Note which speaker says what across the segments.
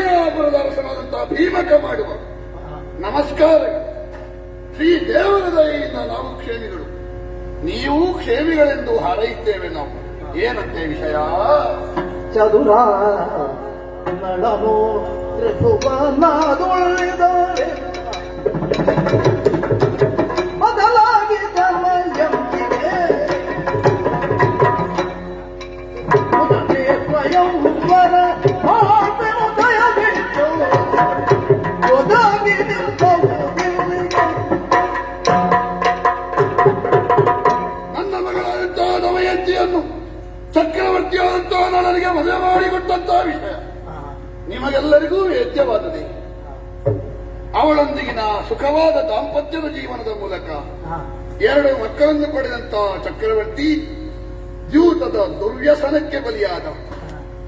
Speaker 1: ಹಸ್ತಿನಾಪುರದ ಅರಸನಾದಂತಹ ಭೀಮಕ ಮಾಡುವ ನಮಸ್ಕಾರ. ಶ್ರೀ ದೇವರ ದಯೆಯಿಂದ ನಾವು ಕ್ಷೇಮಿಗಳು, ನೀವು ಕ್ಷೇಮಿಗಳೆಂದು ಹಾರೈಸುತ್ತೇವೆ. ನಾವು ಏನಂತೆ ವಿಷಯ?
Speaker 2: ಚದುರ ನಳನು ತ್ರಿಭುವನಾದೊಳಿದರೆ ಬದಲಾಗಿ ತಮಯಂತಿಗೆ ಮುದತೆ ಸ್ವಯಂವರ ಆಸೆನು ದಯವಿಟ್ಟು ಒದಗಿ ನಿಂತವು ದಿಲ್ಲಿಗೆ.
Speaker 1: ನನ್ನ ಮಗಳಾದಂತಹ ದಮಯಂತಿಯನ್ನು ಚಕ್ರವರ್ತಿಯಾದಂತಹ ನನಗೆ ಮದುವೆ ಮಾಡಿಕೊಟ್ಟಂತಹ ವಿಷಯ ನಿಮಗೆಲ್ಲರಿಗೂ ವೇದ್ಯವಾದದೆ. ಅವಳೊಂದಿಗಿನ ಸುಖವಾದ ದಾಂಪತ್ಯದ ಜೀವನದ ಮೂಲಕ 2 ಮಕ್ಕಳನ್ನು ಪಡೆದಂತಹ ಚಕ್ರವರ್ತಿ ದ್ಯೂತದ ದುರ್ವ್ಯಸನಕ್ಕೆ ಬಲಿಯಾದ,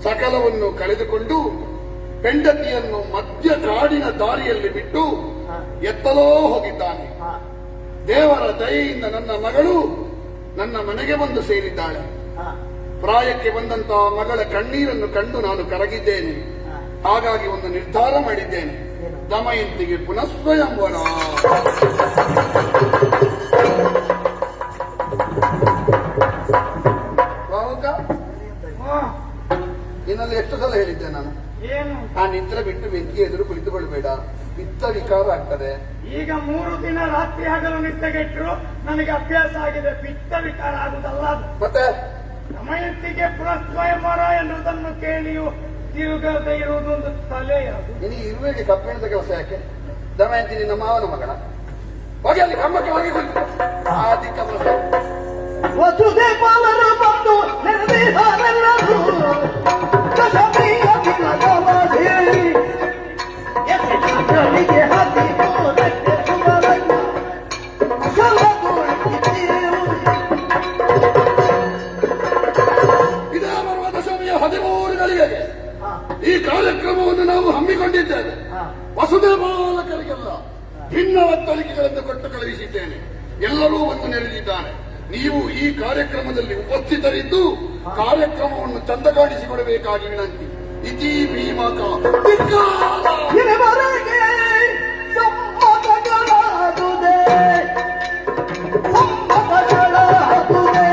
Speaker 1: ಸಕಲವನ್ನು ಕಳೆದುಕೊಂಡು ಹೆಂಡತಿಯನ್ನು ಮಧ್ಯ ಕಾಡಿನ ದಾರಿಯಲ್ಲಿ ಬಿಟ್ಟು ಎತ್ತಲೋ ಹೋಗಿದ್ದಾನೆ. ದೇವರ ದಯೆಯಿಂದ ನನ್ನ ಮಗಳು ನನ್ನ ಮನೆಗೆ ಬಂದು ಸೇರಿದ್ದಾಳೆ. ಪ್ರಾಯಕ್ಕೆ ಬಂದಂತಹ ಮಗಳ ಕಣ್ಣೀರನ್ನು ಕಂಡು ನಾನು ಕರಗಿದ್ದೇನೆ. ಹಾಗಾಗಿ ಒಂದು ನಿರ್ಧಾರ ಮಾಡಿದ್ದೇನೆ, ದಮಯಂತಿಗೆ ಪುನಃ ಸ್ವಯಂವರ. ಇನ್ನಲ್ಲಿ ಎಷ್ಟು ಸಲ ಹೇಳಿದ್ದೆ ನಾನು, ಆ ನಿದ್ರೆ ಬಿಟ್ಟು ಬೆಂಕಿ ಎದುರು ಕುಳಿತುಕೊಳ್ಬೇಡ, ಪಿತ್ತ ವಿಕಾರ ಆಗ್ತದೆ.
Speaker 3: ಈಗ 3 ದಿನ ರಾತ್ರಿ ಹಗಲು ನಿದ್ದೆಗೆಟ್ಟರು ನನಗೆ ಅಭ್ಯಾಸ ಆಗಿದೆ, ಪಿತ್ತ ವಿಕಾರ ಆಗುದಲ್ಲ.
Speaker 1: ಮತ್ತೆ
Speaker 3: ದಮಯಂತಿಗೆ ಪುನಃ ಸ್ವಯಂವರ ಎನ್ನುವುದನ್ನು ಕೇಳಿಯೂ ತಿರುಗದೆ ಇರುವುದೊಂದು ತಲೆ.
Speaker 1: ನಿನಗೆ ಇರುವೆಗೆ ಕಬ್ಬಿಣದ ಕೆಲಸ ಯಾಕೆ? ದಮಯಂತಿ ನಿನ್ನ ಮಾವನ ಮಗಳ, ಹೋಗಿ ಅಲ್ಲಿ ಕಂಬಕ್ಕೆ ಹೋಗಿ ಆ ದಿಕ್ಕ
Speaker 2: ವಸುದೇವರ ಬಂದು ನೆರವೇರರೆಲ್ಲರೂ ಕಸಬಿಯ ತಿಲಕವಾದಿ ಎಸೆಗಳಿಗೆ ಹಾಕಿ ಕೋಲಕ್ಕೆ ಸುಮರನ್ನ ಸಲ್ಲಗೊಳಿಸಿದರು.
Speaker 1: ಇದೇ ಬರುವ ದಶಮಿಯ 13 ಗಳಿಗೆಗೆ ಈ ಕಾರ್ಯಕ್ರಮವನ್ನು ನಾವು ಹಮ್ಮಿಕೊಂಡಿದ್ದೇವೆ. ವಸುದೇವಾಲಕರಿಗೆಲ್ಲ ಭಿನ್ನ ಒತ್ತಳಿಕೆಗಳನ್ನು ಕೊಟ್ಟು ಕಳುಹಿಸಿದ್ದೇನೆ. ಎಲ್ಲರೂ ಒಂದು ನೆರೆದಿದ್ದಾರೆ. ನೀವು ಈ ಕಾರ್ಯಕ್ರಮದಲ್ಲಿ ಉಪಸ್ಥಿತರಿದ್ದು ಕಾರ್ಯಕ್ರಮವನ್ನು ಚಂದ ಕಾಣಿಸಿಕೊಡಬೇಕಾಗಿ ವಿನಂತಿ. ಇತಿ ಭೀಮಕ
Speaker 2: ಇದುವರೆಗೆ ಸಮ್ಮತಗಳಾದುದೆ ಸಮ್ಮತಗಳಾದುದೆ.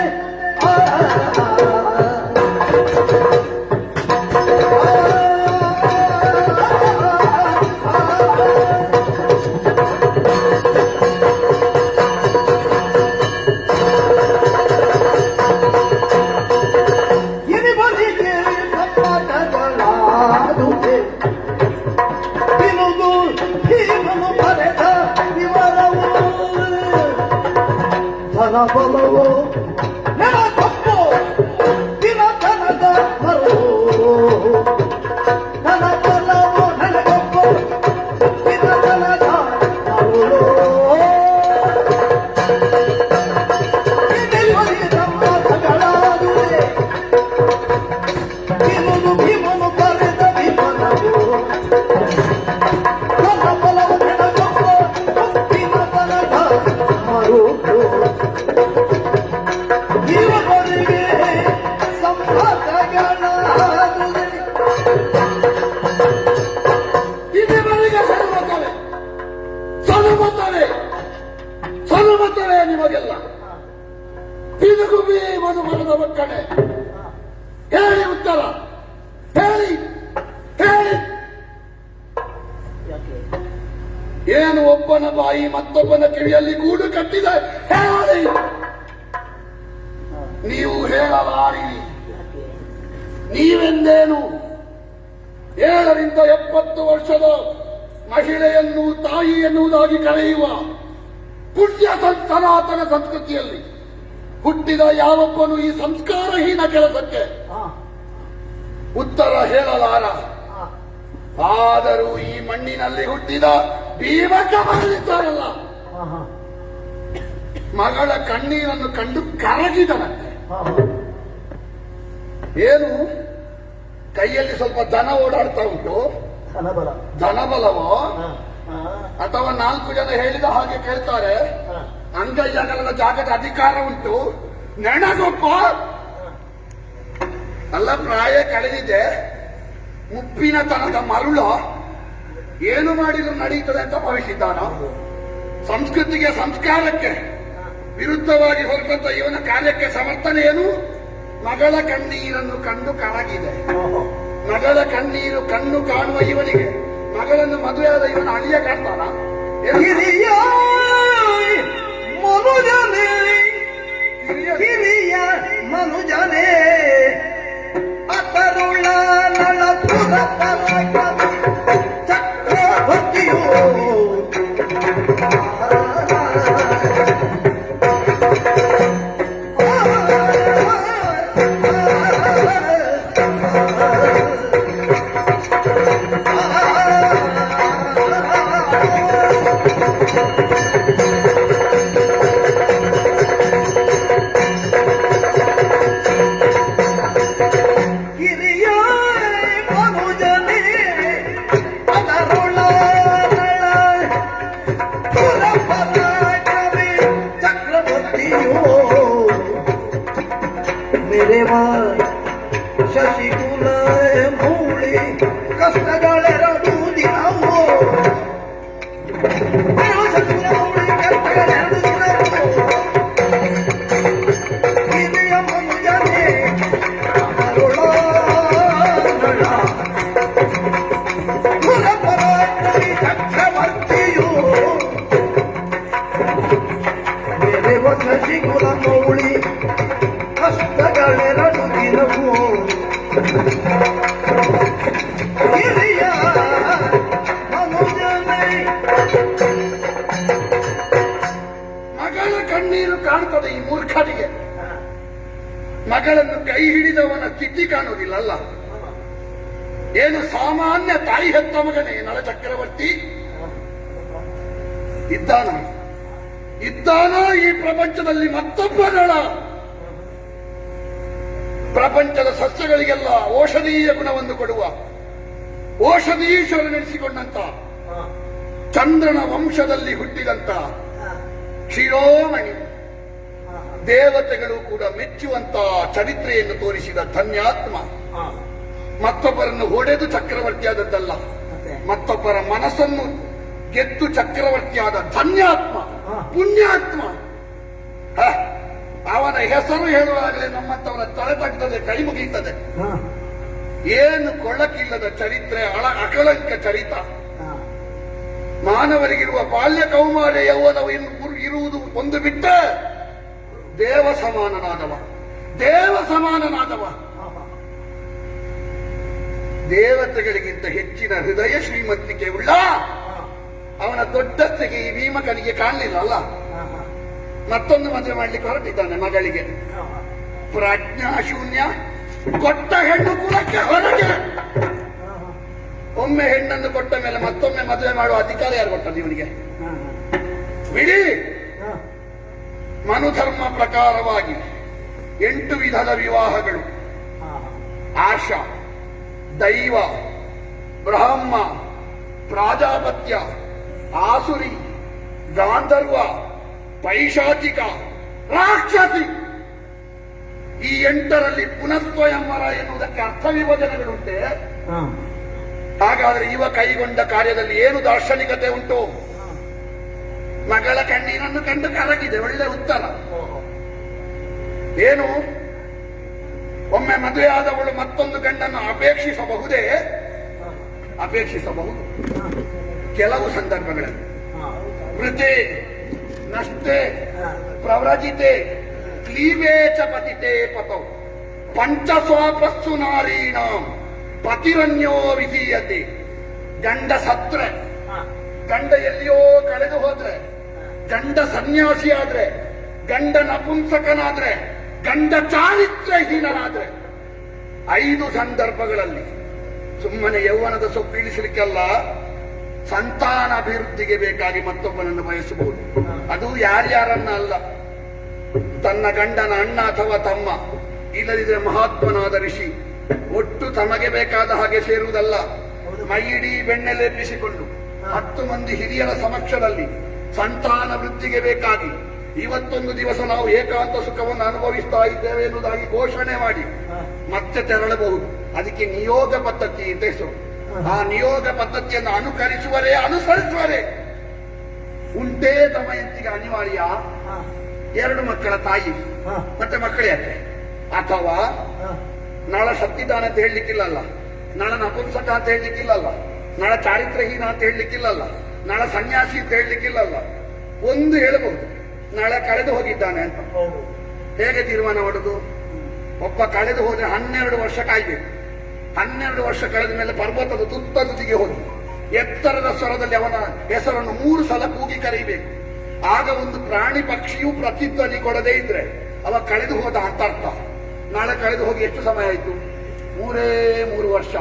Speaker 2: ಧನಬಲವೋ ನೆನಪಪ್ಪೋ ದಿನಧನದ ಬಲವೋ, ಧನಬಲವೋ ನೆನಪಪ್ಪೋ ದಿನಧನದ ಬಲವೋ. ಸಮ್ಮತಗಳಾದುವೆ ಭೀಮನು ಭೀಮನು ಕರೆದ ಭೀಮನವು ಧನಬಲವೋ ನೆನಪಪ್ಪೋ ದಿನಧನದ ಮರುಳು. ಇವರಿಗೆ ಸಂಪತ್ತಗಳಾದುವೆ
Speaker 1: ಇದುವರೆಗೆ ಸಲ್ಲುತ್ತವೆ ನಿಮಗೆಲ್ಲ. ಇದಕ್ಕೂ ಭೀಮನು ಮರದ ಮಕ್ಕಳೇ, ಹೇಳಿ ಉತ್ತರ, ಹೇಳಿ ಹೇಳಿ. ಏನು ಒಬ್ಬನ ಬಾಯಿ ಮತ್ತೊಬ್ಬನ ಕಿವಿಯಲ್ಲಿ ಗೂಡು ಕಟ್ಟಿದೆ? ಹೇಳಿ. ನೀವು ಹೇಳಲಾರಿ. ನೀವೆಂದೇನು 7 ರಿಂದ 70 ವರ್ಷದ ಮಹಿಳೆಯನ್ನು ತಾಯಿ ಎನ್ನುವುದಾಗಿ ಕರೆಯುವ ಪುಣ್ಯ ಸನಾತನ ಸಂಸ್ಕೃತಿಯಲ್ಲಿ ಹುಟ್ಟಿದ ಯಾವೊಬ್ಬನು ಈ ಸಂಸ್ಕಾರಹೀನ ಕೆಲಸಕ್ಕೆ ಉತ್ತರ ಹೇಳಲಾರ. ಆದರೂ ಈ ಮಣ್ಣಿನಲ್ಲಿ ಹುಟ್ಟಿದ ಭೀಮಕ ಮಗಳಿದ್ದಾರಲ್ಲ, ಮಗಳ ಕಣ್ಣೀರನ್ನು ಕಂಡು ಕರಗಿದನಂತೆ. ಏನು ಕೈಯಲ್ಲಿ ಸ್ವಲ್ಪ ದನ ಓಡಾಡ್ತಾ ಉಂಟು, ಧನಬಲವೋ ಅಥವಾ 4 ಜನ ಹೇಳಿದ ಹಾಗೆ ಕೇಳ್ತಾರೆ, ಅಂಗೈಜಗಳ ಜಾಗದ ಅಧಿಕಾರ ಉಂಟು, ನೆನಗೊಪ್ಪ ಅಲ್ಲ. ಪ್ರಾಯ ಕಳೆದಿದೆ, ಮುಪ್ಪಿನತನದ ಮರುಳ ಏನು ಮಾಡಿದ್ರು ನಡೆಯುತ್ತದೆ ಅಂತ ಭಾವಿಸಿದ್ದಾನ. ಸಂಸ್ಕೃತಿಗೆ ಸಂಸ್ಕಾರಕ್ಕೆ ವಿರುದ್ಧವಾಗಿ ಹೊರಟಂತ ಇವನ ಕಾರ್ಯಕ್ಕೆ ಸಮರ್ಥನೆ ಏನು? ಮಗಳ ಕಣ್ಣೀರನ್ನು ಕಂಡು ಕರಗಿದೆ. ಮಗಳ ಕಣ್ಣೀರು ಕಣ್ಣು ಕಾಣುವ ಇವನಿಗೆ ಮಗಳನ್ನು ಮದುವೆಯಾದ ಇವನ ಅಳಿಯ ಕಾಣ್ತಾನ?
Speaker 2: ಹಿರಿಯ ಮನುಜನೇ ಹಿರಿಯ ಮನುಜನೇ ಅತರುಳ ನಳಪುರ ಪರಾಕ್ರಮಿ ಚಕ್ರವರ್ತಿಯೋ ಹಿರಿಯ ಮನುಜನೇ ಅದರುಳ ಪುರ ಪರಾಕ್ರಮಿ ಚಕ್ರವರ್ತಿಯೋ ಮೇರೆವ ಶಶಿಕುಲ ಮೂಳಿ ಕಷ್ಟಗಳೆರಡು ದಿನವೋ ಶಶಿಕುಲ ಮೂಳಿ ಕಷ್ಟಗಳೆರಡು ದಿನವೋ ಹಿರಿಯ ಮನುಜನೇ ಅದರುಳ ಪುರ ಪರಾಕ್ರಮಿ ಚಕ್ರವರ್ತಿಯೋ ಮೇರೆವ ಶಶಿಕುಲ ಮೌಳಿ ಕಷ್ಟಗಳೆರಡು ದಿನವೋ ಹಿರಿಯ ಮನುಜನೇ
Speaker 1: ಮಗಳ ಕಣ್ಣೀರು ಕಾಣ್ತದೆ ಈ ಮೂರ್ಖನಿಗೆ. ಮಗಳನ್ನು ಕೈ ಹಿಡಿದವನ ಸ್ಥಿತಿ ಕಾಣುವುದಿಲ್ಲಲ್ಲ. ಏನು ಸಾಮಾನ್ಯ ತಾಯಿ ಹೆತ್ತ ಮಗನೇ ನಳ ಚಕ್ರವರ್ತಿ ಇದ್ದಾನ ಈ ಪ್ರಪಂಚದಲ್ಲಿ ಮತ್ತೊಬ್ಬ ನಳ? ಪ್ರಪಂಚದ ಸಸ್ಯಗಳಿಗೆಲ್ಲ ಔಷಧೀಯ ಗುಣವನ್ನು ಕೊಡುವ ಔಷಧೀಶ್ವರನೆನಿಸಿಕೊಂಡಂತ ಚಂದ್ರನ ವಂಶದಲ್ಲಿ ಹುಟ್ಟಿದಂತ ಶಿರೋಮಣಿ ದೇವತೆಗಳು ಕೂಡ ಮೆಚ್ಚುವಂತ ಚರಿತ್ರೆಯನ್ನು ತೋರಿಸಿದ ಧನ್ಯಾತ್ಮ. ಮತ್ತೊಬ್ಬರನ್ನು ಹೊಡೆದು ಚಕ್ರವರ್ತಿಯಾದದ್ದಲ್ಲ, ಮತ್ತೊಬ್ಬರ ಮನಸ್ಸನ್ನು ಗೆದ್ದು ಚಕ್ರವರ್ತಿಯಾದ ಧನ್ಯಾತ್ಮ, ಪುಣ್ಯಾತ್ಮ. ಅವನ ಹೆಸರು ಹೇಳುವಾಗಲೇ ನಮ್ಮಂತವರ ತಲೆ ತಗ್ತದೆ, ಕೈ ಮುಗಿಯುತ್ತದೆ. ಏನು ಕೊಳ್ಳಕ್ಕಿಲ್ಲದ ಚರಿತ್ರೆ, ಅಕಳಂಕ ಚರಿತ. ಮಾನವರಿಗಿರುವ ಬಾಲ್ಯ ಕೌಮಾರ ಯೌವನವು ಇರುವುದು ಒಂದು ಬಿಟ್ಟ ದೇವ ಸಮಾನನಾದವ. ದೇವತೆಗಳಿಗಿಂತ ಹೆಚ್ಚಿನ ಹೃದಯ ಶ್ರೀಮಂತಿಕೆ ಉಳ್ಳ ಅವನ ದೊಡ್ಡತೆಗೆ ಈ ಭೀಮಕನಿಗೆ ಕಾಣಲಿಲ್ಲ ಅಲ್ಲ. ಮತ್ತೊಂದು ಮದುವೆ ಮಾಡ್ಲಿಕ್ಕೆ ಹೊರಟಿದ್ದಾನೆ ಮಗಳಿಗೆ. ಪ್ರಜ್ಞಾಶೂನ್ಯ, ಕೊಟ್ಟ ಹೆಣ್ಣು ಕುಲಕ್ಕೆ ಹೊರಗೆ. ಒಮ್ಮೆ ಹೆಣ್ಣನ್ನು ಕೊಟ್ಟ ಮೇಲೆ ಮತ್ತೊಮ್ಮೆ ಮದುವೆ ಮಾಡುವ ಅಧಿಕಾರ ಯಾರು ಕೊಟ್ಟದ್ದು ಇವನಿಗೆ? ಬಿಡಿ. ಮನುಧರ್ಮ ಪ್ರಕಾರವಾಗಿ 8 ವಿಧದ ವಿವಾಹಗಳು: ಆಶ, ದೈವ, ಬ್ರಹ್ಮ, ಪ್ರಾಜಾಪತ್ಯ, ಆಸುರಿ, ಗಾಂಧರ್ವ, ಪೈಶಾಚಿಕ, ರಾಕ್ಷಸಿ. ಈ 8ರಲ್ಲಿ ಪುನಃಸ್ವಯಂವರ ಎನ್ನುವುದಕ್ಕೆ ಅರ್ಥ ವಿಭಜನೆಗಳುಂಟೆ. ಹಾಗಾದ್ರೆ ಇವ ಕೈಗೊಂಡ ಕಾರ್ಯದಲ್ಲಿ ಏನು ದಾರ್ಶನಿಕತೆ ಉಂಟು? ಮಗಳ ಕಣ್ಣೀರನ್ನು ಕಂಡು ಕರಗಿದೆ. ಒಳ್ಳೆ ಉತ್ತರ. ಏನು? ಒಮ್ಮೆ ಮದುವೆಯಾದವಳು ಮತ್ತೊಂದು ಗಂಡನ್ನು ಅಪೇಕ್ಷಿಸಬಹುದೇ? ಅಪೇಕ್ಷಿಸಬಹುದು. ಕೆಲವು ಸಂದರ್ಭಗಳಲ್ಲಿ ವೃತೆ, ನಷ್ಟೇ, ಪ್ರವ್ರಜಿತೆ, ಕ್ಲೀಬೇ ಚ ಪತಿತೆ ಪತೌ ಪಂಚಸ್ವಾಪಸ್ಸು ನಾರೀಣಾಂ ಪತಿರನ್ಯೋ ವಿಧೀಯತೆ. ಗಂಡ ಸತ್ರೆ, ಗಂಡ ಎಲ್ಲಿಯೋ ಕಳೆದು ಹೋದ್ರೆ, ಗಂಡ ಸನ್ಯಾಸಿ ಆದ್ರೆ, ಗಂಡ ನಪುಂಸಕನಾದ್ರೆ, ಗಂಡ ಚಾರಿತ್ರ್ಯಹೀನನಾದ್ರೆ, 5 ಸಂದರ್ಭಗಳಲ್ಲಿ ಸುಮ್ಮನೆ ಯೌವನದ ಸೊಪ್ಪು ಇಳಿಸಲಿಕ್ಕೆಲ್ಲ, ಸಂತಾನ ಅಭಿವೃದ್ಧಿಗೆ ಬೇಕಾಗಿ ಮತ್ತೊಬ್ಬನನ್ನು ಬಯಸಬಹುದು. ಅದು ಯಾರ್ಯಾರನ್ನ ಅಲ್ಲ, ತನ್ನ ಗಂಡನ ಅಣ್ಣ ಅಥವಾ ತಮ್ಮ, ಇಲ್ಲದಿದ್ರೆ ಮಹಾತ್ಮನಾದ ಋಷಿ. ಒಟ್ಟು ತಮಗೆ ಬೇಕಾದ ಹಾಗೆ ಸೇರುವುದಲ್ಲ. ಮೈಯಿಡೀ ಬೆಣ್ಣೆಲೆಬ್ಬಿಸಿಕೊಂಡು 10 ಮಂದಿ ಹಿರಿಯರ ಸಮಕ್ಷದಲ್ಲಿ ಸಂತಾನ ವೃದ್ಧಿಗೆ ಬೇಕಾಗಿ ಇವತ್ತೊಂದು ದಿವಸ ನಾವು ಏಕಾಂತ ಸುಖವನ್ನು ಅನುಭವಿಸ್ತಾ ಇದ್ದೇವೆ ಎನ್ನುವುದಾಗಿ ಘೋಷಣೆ ಮಾಡಿ ಮತ್ತೆ ತೆರಳಬಹುದು. ಅದಕ್ಕೆ ನಿಯೋಗ ಪದ್ಧತಿ ಅಂತ ಹೆಸರು. ಆ ನಿಯೋಗ ಪದ್ಧತಿಯನ್ನು ಅನುಕರಿಸುವರೇ ಅನುಸರಿಸುವರೇ. ಉಂಟೇ ದಮಯಂತಿಗೆ ಅನಿವಾರ್ಯ
Speaker 2: ಹಾ,
Speaker 1: 2 ಮಕ್ಕಳ ತಾಯಿ,
Speaker 2: ಹಾ,
Speaker 1: ಮತ್ತೆ ಮಕ್ಕಳೇ ಯಾಕೆ? ಅಥವಾ
Speaker 2: ಹಾ.
Speaker 1: ನಳ ಸತ್ತಿದ್ದಾನೆ ಅಂತ ಹೇಳಲಿಕ್ಕಿಲ್ಲಲ್ಲ, ನಳ ನಪುಂಸಕ ಅಂತ ಹೇಳಲಿಕ್ಕಿಲ್ಲಲ್ಲ, ನಳ ಚಾರಿತ್ರಹೀನ ಅಂತ ಹೇಳಲಿಕ್ಕಿಲ್ಲಲ್ಲ, ನಳ ಸನ್ಯಾಸಿ ಅಂತ ಹೇಳಲಿಕ್ಕಿಲ್ಲಲ್ಲ. ಒಂದು ಹೇಳಬಹುದು, ನಳ ಕಳೆದು ಹೋಗಿದ್ದಾನೆ ಅಂತ.
Speaker 2: ಹೌದು.
Speaker 1: ಹೇಗೆ ತೀರ್ಮಾನ ಮಾಡುದು? ಒಬ್ಬ ಕಳೆದು ಹೋದ್ರೆ 12 ವರ್ಷ ಕಾಯ್ಬೇಕು. 12 ವರ್ಷ ಕಳೆದ ಮೇಲೆ ಪರ್ವತದ ತುತ್ತ ತುದಿಗೆ ಹೋಗಿ ಎತ್ತರದ ಸ್ವರದಲ್ಲಿ ಅವನ ಹೆಸರನ್ನು 3 ಸಲ ಕೂಗಿ ಕರೆಯಬೇಕು. ಆಗ ಒಂದು ಪ್ರಾಣಿ ಪಕ್ಷಿಯು ಪ್ರತಿಧ್ವನಿ ಕೊಡದೇ ಇದ್ರೆ ಅವ ಕಳೆದು ಹೋದ ಅಂತ ಅರ್ಥ. ನಾಳೆ ಕಳೆದು ಹೋಗಿ ಎಷ್ಟು ಸಮಯ ಆಯ್ತು? 3 ವರ್ಷ.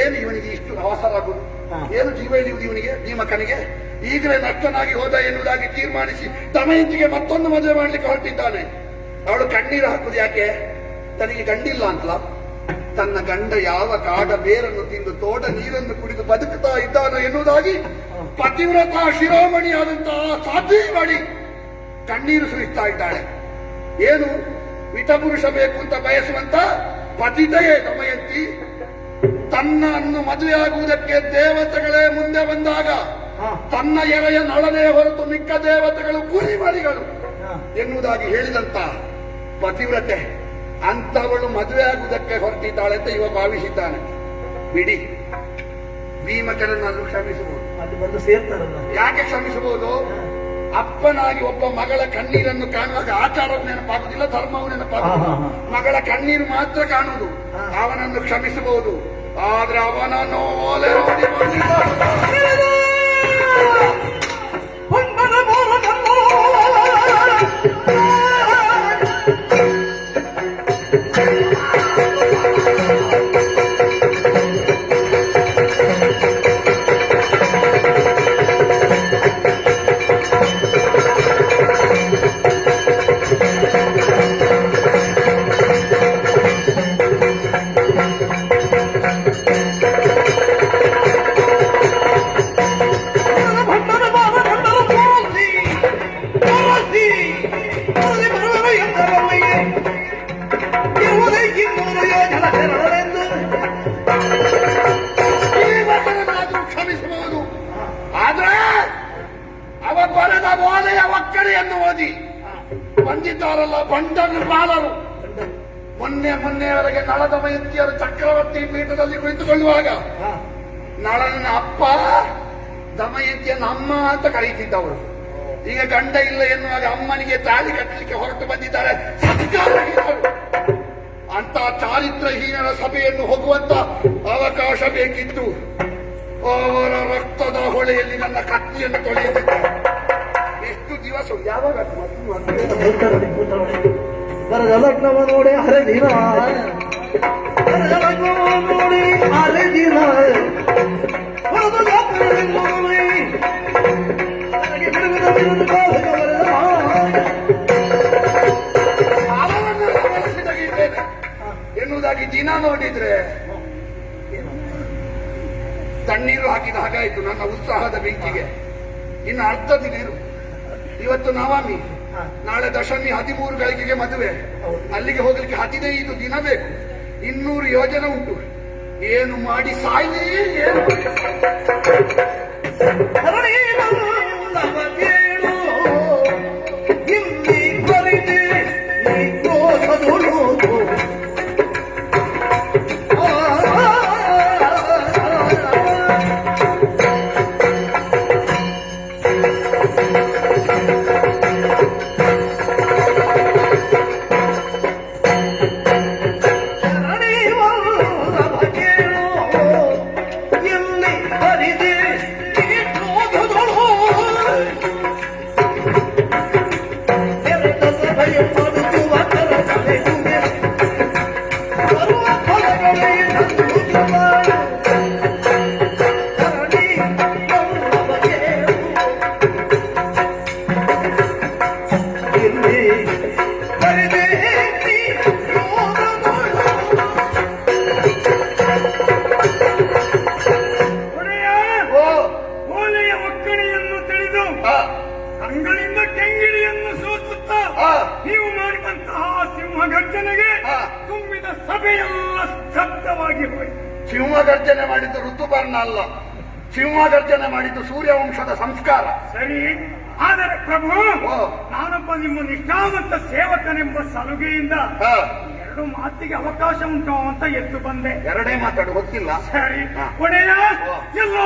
Speaker 1: ಏನು ಇವನಿಗೆ ಇಷ್ಟು ಅವಸರ ಆಗುದು? ಏನು ಜೀವ ಇಳಿಯುವುದು ಇವನಿಗೆ, ಭೀಮಕನಿಗೆ? ಈಗಲೇ ನಷ್ಟನಾಗಿ ಹೋದ ಎನ್ನುವುದಾಗಿ ತೀರ್ಮಾನಿಸಿ ದಮಯಂತಿಗೆ ಮತ್ತೊಂದು ಮದುವೆ ಮಾಡ್ಲಿಕ್ಕೆ ಹೊರಟಿದ್ದಾನೆ. ಅವಳು ಕಣ್ಣೀರು ಹಾಕುದು ಯಾಕೆ? ತನಗೆ ಗಂಡಿಲ್ಲ ಅಂತಲ. ತನ್ನ ಗಂಡ ಯಾವ ಕಾಡ ಬೇರನ್ನು ತಿಂದು ತೋಟ ನೀರನ್ನು ಕುಡಿದು ಬದುಕುತ್ತಾ ಇದ್ದಾನೋ ಎನ್ನುವುದಾಗಿ ಪತಿವ್ರತ ಶಿರೋಮಣಿಯಾದಂತಹ ಸಾಧ್ವಿ ಕಣ್ಣೀರು ಸುರಿಸ್ತಾ ಇದ್ದಾಳೆ. ಏನು ವಿಟಪುರುಷ ಬೇಕು ಅಂತ ಬಯಸುವಂತ ಪತಿತೆಯೇ ದಮಯಂತಿ. ತನ್ನನ್ನು ಮದುವೆಯಾಗುವುದಕ್ಕೆ ದೇವತೆಗಳೇ ಮುಂದೆ ಬಂದಾಗ ತನ್ನ ಎರೆಯ ನಳನೇ ಹೊರತು ಮಿಕ್ಕ ದೇವತೆಗಳು ಕುರಿಮರಿಗಳು ಎನ್ನುವುದಾಗಿ ಹೇಳಿದಂತ ಪತಿವ್ರತೆ ಅಂತವಳು ಮದುವೆ ಆಗುವುದಕ್ಕೆ ಹೊರಟಿದ್ದಾಳೆ ಅಂತ ಇವ ಭಾವಿಸಿದ್ದಾನೆ. ಬಿಡಿ, ಭೀಮಕರನ್ನಾದ್ರೂ ಕ್ಷಮಿಸಬಹುದು.
Speaker 2: ಅಲ್ಲಿ ಬಂದು ಸೇರ್ತಾರಲ್ಲ.
Speaker 1: ಯಾಕೆ ಕ್ಷಮಿಸಬಹುದು? ಅಪ್ಪನಾಗಿ ಒಬ್ಬ ಮಗಳ ಕಣ್ಣೀರನ್ನು ಕಾಣುವಾಗ ಆಚಾರವು ನೆನಪಾಗುವುದಿಲ್ಲ, ಧರ್ಮವು ನೆನಪಾಗುವುದಿಲ್ಲ. ಮಗಳ ಕಣ್ಣೀರು ಮಾತ್ರ ಕಾಣುವುದು. ಅವನನ್ನು ಕ್ಷಮಿಸಬಹುದು. ಆದ್ರೆ ಅವನನ್ನು ಓಲೆ ನೋಡಿ ಕ್ಷಮಿಸಬಹುದು. ಆದ್ರೆ ಅವ ಬರೆದ ಓಲೆಯ ಒಕ್ಕಡೆಯನ್ನು ಓದಿ ಬಂದಿದ್ದಾರಲ್ಲ ಬಂಡನ ಬಾಲರು. ಮೊನ್ನೆಯವರೆಗೆ ನಳ ದಮಯಂತಿಯರು ಚಕ್ರವರ್ತಿ ಪೀಠದಲ್ಲಿ ಕುಳಿತುಕೊಳ್ಳುವಾಗ ನಳನ ಅಪ್ಪ ದಮಯಂತಿಯನ್ನು ಅಮ್ಮ ಅಂತ ಕರೀತಿದ್ದವರು. ಈಗ ಗಂಡ ಇಲ್ಲ ಎನ್ನುವಾಗ ಅಮ್ಮನಿಗೆ ತಾಳಿ ಕಟ್ಟಲಿಕ್ಕೆ ಹೊರಟು ಬಂದಿದ್ದಾರೆ ಸಂಸ್ಕಾರಹೀನರು. ಅಂತ ಚಾರಿತ್ರಹೀನರ ಸಭೆಯನ್ನು ಹೋಗುವಂತ ಅವಕಾಶ ಬೇಕಿತ್ತು. ಅವರ ರಕ್ತದ ಹೊಳೆಯಲ್ಲಿ ನನ್ನ ಕತ್ತಿಯನ್ನು ತೊಳೆಯುತ್ತಿದ್ದಾರೆ. ಎಷ್ಟು ದಿವಸ ಯಾವಾಗ
Speaker 2: ಬರದ ಲಗ್ನವ ನೋಡಿ ಹರಿದಿನ, ಬರದ ಲಗ್ನವ ನೋಡಿ ಹರಿದಿನ, ಬರದ ನೋಡಿ ನನಗೆ ಬಿಡುಗದ ಬಿರುದು ಕಾಲಕ ಬರೆದ
Speaker 1: ಅವರನ್ನು ಗಮನಿಸಿ ತೆಗೆಯುತ್ತೇನೆ ಎನ್ನುವುದಾಗಿ ದಿನ ನೋಡಿದ್ರೆ ತಣ್ಣೀರು ಹಾಕಿದ ಹಾಗಾಯಿತು ನನ್ನ ಉತ್ಸಾಹದ ಬೆಂಕಿಗೆ. ಇನ್ನು ಅರ್ಧ ದಿನ ಇರು. ಇವತ್ತು ನವಮಿ, ನಾಳೆ ದಶಮಿ, 13 ಗಳಿಗೆಗೆ ಮದುವೆ. ಅಲ್ಲಿಗೆ ಹೋಗ್ಲಿಕ್ಕೆ 15 ದಿನ ಬೇಕು. 200 ಯೋಜನೆ ಉಂಟು. ಏನು ಮಾಡಿ ಸಾಯ್ಲಿ ಏನು
Speaker 2: ಇಲ್ಲಿ ಬರಿದೆ ನೀ ಕೋಸದು
Speaker 1: ಸಿಂಹ ಗರ್ಜನೆ ಮಾಡಿದ್ದು ಋತುಪರ್ಣ ಅಲ್ಲ, ಸಿಂಹ ಗರ್ಜನೆ ಮಾಡಿದ್ದು ಸೂರ್ಯವಂಶದ ಸಂಸ್ಕಾರ.
Speaker 3: ಸರಿ, ಆದರೆ ಪ್ರಭು
Speaker 1: ಓ.
Speaker 3: ನಾನೊಬ್ಬ ನಿಮ್ಮ ನಿಷ್ಠಾವಂತ ಸೇವಕನೆಂಬ ಸಲುಗೆಯಿಂದ
Speaker 1: ಹಾ,
Speaker 3: ಎರಡು ಮಾತಿಗೆ ಅವಕಾಶ ಉಂಟು ಅಂತ ಎದ್ದು ಬಂದೆ.
Speaker 1: ಎರಡೇ ಮಾತಾಡು ಗೊತ್ತಿಲ್ಲ.
Speaker 3: ಸರಿ
Speaker 1: ಹಾ.
Speaker 3: ಒಡೆಯ,
Speaker 1: ಓ.
Speaker 3: ಎಲ್ಲೋ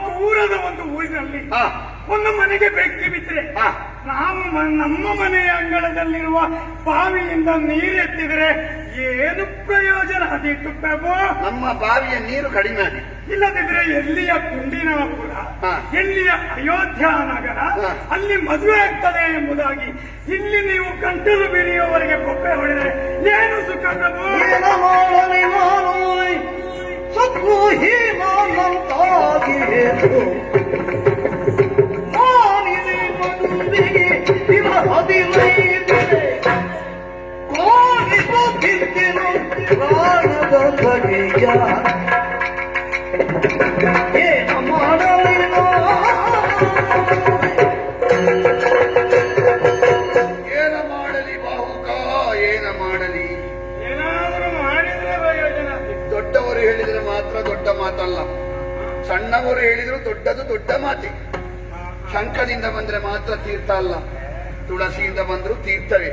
Speaker 3: ದೂರದ ಒಂದು ಊರಿನಲ್ಲಿ
Speaker 1: ಹಾ,
Speaker 3: ಒಂದು ಮನೆಗೆ ಬೆಂಕಿ ಬಿದ್ದರೆ
Speaker 1: ಹಾ.
Speaker 3: ನಾವು ನಮ್ಮ ಮನೆಯ ಅಂಗಳದಲ್ಲಿರುವ ಬಾವಿಯಿಂದ ನೀರೆತ್ತಿದರೆ ಏನು ಪ್ರಯೋಜನ ಅದಿತ್ತು ಪ್ರಭು?
Speaker 1: ನಮ್ಮ ಬಾವಿಯ ನೀರು ಕಡಿಮೆ ಆಗಿದೆ.
Speaker 3: ಇಲ್ಲದಿದ್ರೆ ಎಲ್ಲಿಯ ಕುಂಡಿನಾಪುರ,
Speaker 1: ಹಾ.
Speaker 3: ಎಲ್ಲಿಯ ಅಯೋಧ್ಯ ನಗರ,
Speaker 1: ಹಾ.
Speaker 3: ಅಲ್ಲಿ ಮದುವೆ ಆಗ್ತದೆ ಎಂಬುದಾಗಿ ಇಲ್ಲಿ ನೀವು ಗಂಟಲು ಬಿರಿಯುವವರೆಗೆ ಬೊಬ್ಬೆ ಹೊಡೆದರೆ ಏನು ಸುಖ ಪ್ರಭು?
Speaker 2: ಏನ ಮಾಡಲಿ ನಾನು ಸತ್ರು ಹೀನಾನಂತಾಗಿ ಮಾನಿದೆ ಮದುವೆಗೆ ದಿನ 15 ಕೋಣಿಗೂ ತಿಂದೆನು ಪ್ರಾಣದ ಬಗೆಯ ಏನ ಮಾಡಲಿ
Speaker 1: ಏನ ಮಾಡಲಿ ಬಾಹುಕ, ಏನ ಮಾಡಲಿ?
Speaker 3: ಏನಾದರೂ ಮಾಡಿದ್ರೆ ಪ್ರಯೋಜನ ಅದಿತ್ತು.
Speaker 1: ದೊಡ್ಡವರು ಹೇಳಿದ್ರೆ ಮಾತ್ರ ದೊಡ್ಡ ಮಾತಲ್ಲ, ಸಣ್ಣವರು ಹೇಳಿದ್ರು ದೊಡ್ಡದು ದೊಡ್ಡ ಮಾತೆ. ಶಂಖದಿಂದ ಬಂದ್ರೆ ಮಾತ್ರ ತೀರ್ಥ ಅಲ್ಲ, ತುಳಸಿಯಿಂದ ಬಂದ್ರು ತೀರ್ಥವೇ.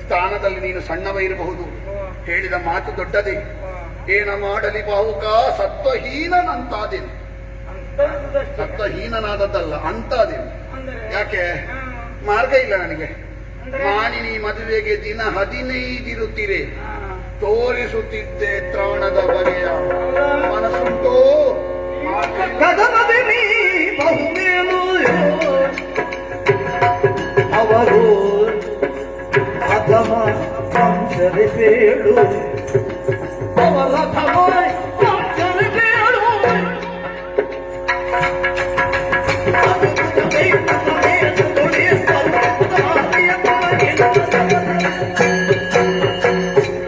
Speaker 1: ಸ್ಥಾನದಲ್ಲಿ ನೀನು ಸಣ್ಣವ ಇರಬಹುದು, ಹೇಳಿದ ಮಾತು ದೊಡ್ಡದೇ. ಏನ ಮಾಡಲಿ ಬಾಹುಕ, ಸತ್ವಹೀನನಂತಾದೇನು.
Speaker 3: ಅಂತಹದ್ದಷ್ಟೇ.
Speaker 1: ಸತ್ವಹೀನನಾದದ್ದಲ್ಲ, ಅಂತಾದೇನು.
Speaker 3: ಅಂದರೆ
Speaker 1: ಯಾಕೆ? ಮಾರ್ಗ ಇಲ್ಲ ನನಗೆ. ಮಾನಿನಿ ಮದುವೆಗೆ ದಿನ 15 ಇರುತ್ತೀರಿ, ತೋರಿಸುತ್ತಿದ್ದೆ ತ್ರಾಣದ ಬಗೆಯ. ಮನಸ್ಸುಂಟೋ?
Speaker 2: ಕದನದಿ ನೀ ಬಹುಮೇಲು ಅವರು ಅಧಮ ವಂಶದ ಬೇಡು ಅವರ ಅಧಮ ವಂಶದ ಬೇಡು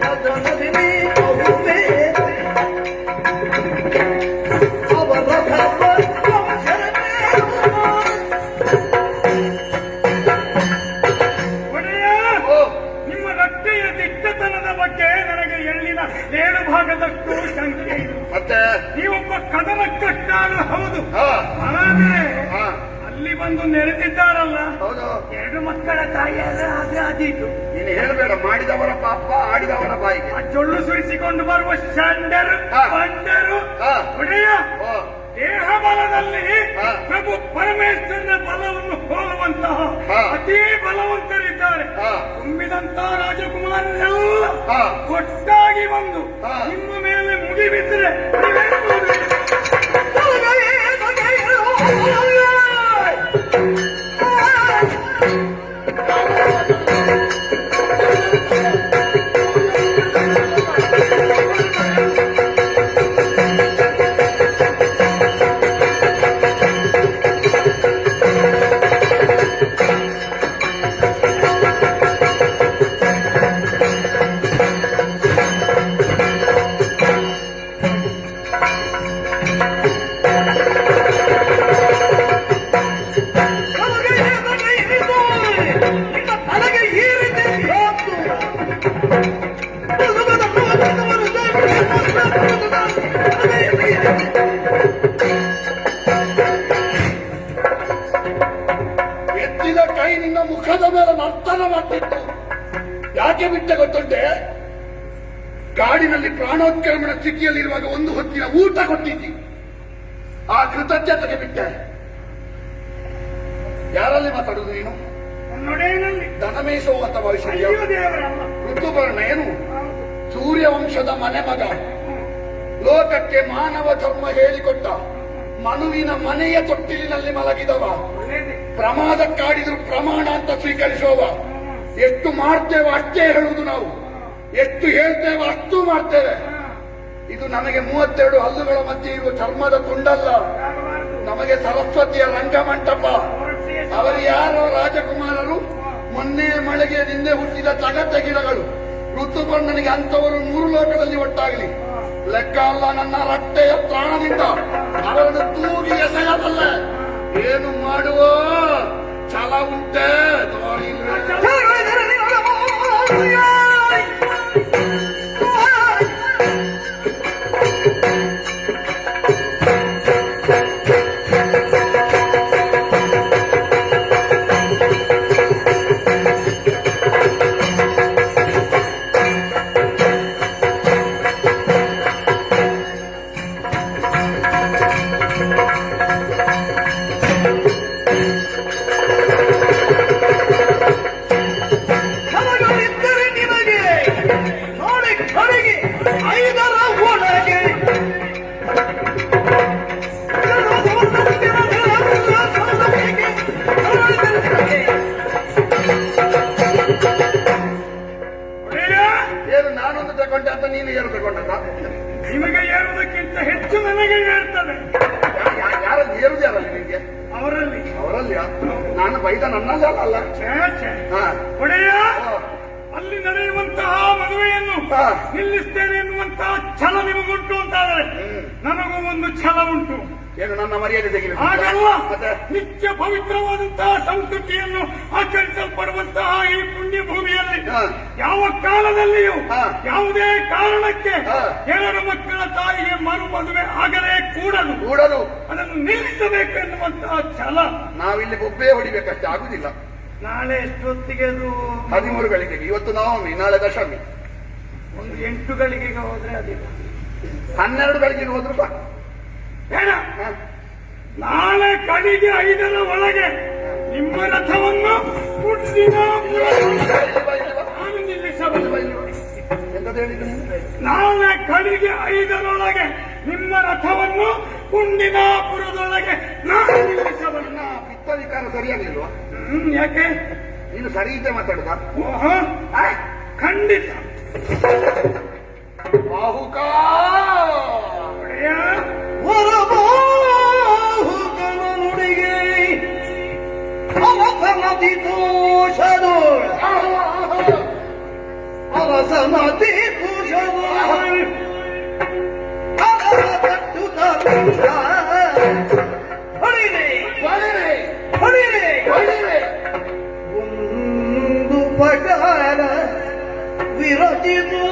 Speaker 2: ಕದನದಿ ನೀ ಬಹುಮೇಲು ಅವರ ಅಧಮ ವಂಶದ ಬೇಡು.
Speaker 3: ಒಡೆಯ,
Speaker 1: ಓ,
Speaker 3: ನಿಮ್ಮ ರಟ್ಟೆಯ ದಿಟ್ಟತನದ ಬಗ್ಗೆ ನನಗೆ ಎಳ್ಳಿನ 7 ಭಾಗದಷ್ಟು ಶಂಕೆ ಇದೆ.
Speaker 1: ಮತ್ತೆ
Speaker 3: ನೀವೊಬ್ಬ ಕದನ ಕಟ್ಟಾಳು ಹೌದು,
Speaker 1: ಹಾ,
Speaker 3: ಆದರೆ
Speaker 1: ಹಾ,
Speaker 3: ಅಲ್ಲಿ ಬಂದು ನೆರೆದಿದ್ದಾರಲ್ಲ
Speaker 1: ಹೌದು.
Speaker 3: 2 ಮಕ್ಕಳ ತಾಯಿಯಾದ್ರೆ ಅದೇ ಅದೀತು.
Speaker 1: ನೀನು ಹೇಳಬೇಡ, ಮಾಡಿದವರ ಪಾಪ ಆಡಿದವರ ಬಾಯಿಗೆ.
Speaker 3: ಆ ಜೊಳ್ಳು ಸುರಿಸಿಕೊಂಡು ಬರುವ ಶಂಡರು
Speaker 1: ಹಾ.
Speaker 3: ಬಂಡರು.
Speaker 1: ಹಾ.
Speaker 3: ಒಡೆಯ,
Speaker 1: ಓ,
Speaker 3: ದೇಹ ಬಲದಲ್ಲಿ
Speaker 1: ಹಾ.
Speaker 3: ಪ್ರಭು ಪರಮೇಶ್ವರನ ಬಲವನ್ನು ಹೋಲುವಂತಹ
Speaker 1: ಹಾ.
Speaker 3: ಅತೀ ಬಲವಂತರಿದ್ದಾರೆ.
Speaker 1: ಹಾ.
Speaker 3: ತುಂಬಿದಂತಹ ರಾಜಕುಮಾರರೆಲ್ಲ
Speaker 1: ಹಾ.
Speaker 3: ಒಟ್ಟಾಗಿ ಬಂದು
Speaker 1: ಹಾ.
Speaker 3: ನಿಮ್ಮ ಮೇಲೆ ಮುಗಿಬಿದ್ದರೆ ನೀವೇನು ಮಾಡುವಿರಿ?
Speaker 1: ಎತ್ತಿದ ಕೈ ನಿನ್ನ ಮುಖದ ಮೇಲೆ ನರ್ತನ ಮಾಡ್ತಿತ್ತು. ಯಾಕೆ ಬಿಟ್ಟೆ ಗೊತ್ತುಂಟೆ? ಕಾಡಿನಲ್ಲಿ ಪ್ರಾಣೋತ್ಕ್ರಮಣ ಸ್ಥಿತಿಯಲ್ಲಿರುವಾಗ ಒಂದು ಹೊತ್ತಿನ ಊಟ ಕೊಟ್ಟಿದ್ದಿ, ಆ ಕೃತಜ್ಞತೆಗೆ ಬಿಟ್ಟೆ. ಯಾರಲ್ಲಿ ಮಾತಾಡುದು ನೀನು?
Speaker 3: ನೊಡೆಯಲ್ಲಿ
Speaker 1: ದನ ಮೇಯಿಸುವಂತ ಭವಿಷ್ಯ.
Speaker 3: ಅಯ್ಯೋ ದೇವರಲ್ಲ.
Speaker 1: ಋತುಪರ್ಣ ಏನು? ಸೂರ್ಯವಂಶದ ಮನೆ ಮಗ, ಲೋಕಕ್ಕೆ ಮಾನವ ಧರ್ಮ ಹೇಳಿಕೊಟ್ಟ, ಮನುವಿನ ಮನೆಯ ತೊಟ್ಟಿಲಿನಲ್ಲಿ ಮಲಗಿದವ,
Speaker 3: ಒಳ್ಳೇದೇ.
Speaker 1: ಪ್ರಮಾದಕ್ಕಾಡಿದ್ರು ಪ್ರಮಾಣ ಅಂತ ಸ್ವೀಕರಿಸುವವ. ಎಷ್ಟು ಮಾಡ್ತೇವೆ ಅಷ್ಟೇ ಹೇಳುವುದು ನಾವು, ಎಷ್ಟು ಹೇಳ್ತೇವೆ ಅಷ್ಟು ಮಾಡ್ತೇವೆ. ಇದು ನಮಗೆ 32 ಹಲ್ಲುಗಳ ಮಧ್ಯೆ ಇರುವ ಚರ್ಮದ ತುಂಡಲ್ಲ,
Speaker 3: ಆಗಬಾರದು.
Speaker 1: ನಮಗೆ ಸರಸ್ವತಿಯ ರಂಗಮಂಟಪ.
Speaker 3: ಹೊರಟಿಯೇ
Speaker 1: ಅವರು ಯಾರೋ ರಾಜಕುಮಾರರು, ಮೊನ್ನೆ ಮಳೆಗೆ ನಿನ್ನೆ ಹುಟ್ಟಿದ ತಗತ ಗಿಡಗಳು. ಋತುಪರ್ಣನಿಗೆ ಅಂತವರು 3 ಲೋಕದಲ್ಲಿ ಒಟ್ಟಾಗಲಿ ಲೆಕ್ಕ ಅಲ್ಲ. ನನ್ನ ರಟ್ಟೆಯ ಪ್ರಾಣದಿಂದ ಅವರನ್ನು ತೂಗಿ ಎಸೆಯಬಲ್ಲೆ. ಏನು ಮಾಡುವ ಛಲ ಉಂಟೆ? ದಾರಿ ಇಲ್ಲ. ಬೈದ ನನ್ನಲ್ಲ ಅಲ್ಲ.
Speaker 3: ಛೇ, ಛೇ.
Speaker 1: ಹಾ.
Speaker 3: ಒಡೆಯ
Speaker 1: ಹಾ.
Speaker 3: ಅಲ್ಲಿ ನಡೆಯುವಂತಹ ಮದುವೆಯನ್ನು
Speaker 1: ಹಾ.
Speaker 3: ನಿಲ್ಲಿಸ್ತೇನೆ ಎನ್ನುವಂತಹ ಛಲ ನಿಮಗುಂಟು ಅಂತಾದರೆ ನನಗೂ ಒಂದು ಛಲ ಉಂಟು.
Speaker 1: ಏನು ನನ್ನ ಮರ್ಯಾದೆ ತೆಗಿಬೇಕು?
Speaker 3: ಹಾಗಲ್ಲ,
Speaker 1: ಮತ್ತೆ
Speaker 3: ನಿತ್ಯ ಪವಿತ್ರವಾದಂತಹ ಸಂಸ್ಕೃತಿಯನ್ನು ಆಚರಿಸಲ್ಪಡುವಂತಹ ಈ ಪುಣ್ಯ ಭೂಮಿಯಲ್ಲಿ
Speaker 1: ಹಾ.
Speaker 3: ಯಾವ ಕಾಲದಲ್ಲಿಯೂ
Speaker 1: ಹಾ.
Speaker 3: ಯಾವುದೇ ಕಾರಣಕ್ಕೆ
Speaker 1: ಹಾ.
Speaker 3: ಎರಡು ಮಕ್ಕಳ ತಾಯಿಗೆ ಮರು ಮದುವೆ ಆಗಲೇ ಕೂಡದು.
Speaker 1: ಕೂಡಲು
Speaker 3: ಅದನ್ನು ನಿಲ್ಲಿಸಬೇಕು ಎನ್ನುವಂತಹ ಛಲ.
Speaker 1: ನಾವಿಲ್ಲಿ ಬೊಬ್ಬೆ ಹೊಡಿಬೇಕಷ್ಟೇ, ಆಗುದಿಲ್ಲ.
Speaker 3: ನಾಳೆ ಎಷ್ಟೊತ್ತಿಗೆ ಅದು
Speaker 1: 13 ಗಳಿಗೆಗೆ. ಇವತ್ತು ನವಮಿ, ನಾಳೆ ದಶಮಿ.
Speaker 3: ಒಂದು 8 ಗಳಿಗೆಗೆ ಹೋದ್ರೆ ಅದಿಲ್ಲ.
Speaker 1: 12 ಗಳಿಗೆ ಹೋದ್ರು ಸಾಕು.
Speaker 3: ಬೇಡ,
Speaker 1: ಹಾ.
Speaker 3: ನಾಳೆ ಕಡೆಗೆ 5ರ ಒಳಗೆ ನಿಮ್ಮ ರಥವನ್ನು ಕುಂದಿನ ನಾನು ನಿಲ್ಲಿಸಬಲ್ಲೆ.
Speaker 1: ಎಂತದ್ದು ಹೇಳಿದ್ದು ನೀನು?
Speaker 3: ನಾಳೆ ಕಡೆಗೆ 5ರೊಳಗೆ ನಿಮ್ಮ ರಥವನ್ನು ಕುಂಡಿನಾಪುರದೊಳಗೆ ನಾನು ನಿಲ್ಲಿಸಬಲ್ಲೆ.
Speaker 1: ನನ್ನ ಪಿತ್ತ ವಿಕಾರ ಸರಿಯಾಗಿಲ್ವಾ?
Speaker 3: ಯಾಕೆ?
Speaker 1: ನೀನು ಸರಿ ಇದ್ದೆ ಮಾತಾಡುದಾ?
Speaker 3: ಓಹೋ, ಖಂಡಿತ.
Speaker 1: ಬಾಹುಕಾ
Speaker 3: ಒಡೆಯ,
Speaker 2: ವರಬಾಹುಕನ ನುಡಿಗೆ ಅರಸನದಿ ದೋಷದೋಳ ಅರಸನದಿ ದೋಷದೋಳ ಅರಸಟ್ಟುತ್ತ ಹೊಡಿರೆ
Speaker 1: ಬಳಿರೆ
Speaker 2: ಹೊಡಿರೆ
Speaker 1: ಬಳಿರೆ.
Speaker 2: ಒಂದು ಪಗಾರ ವಿರಚಿತು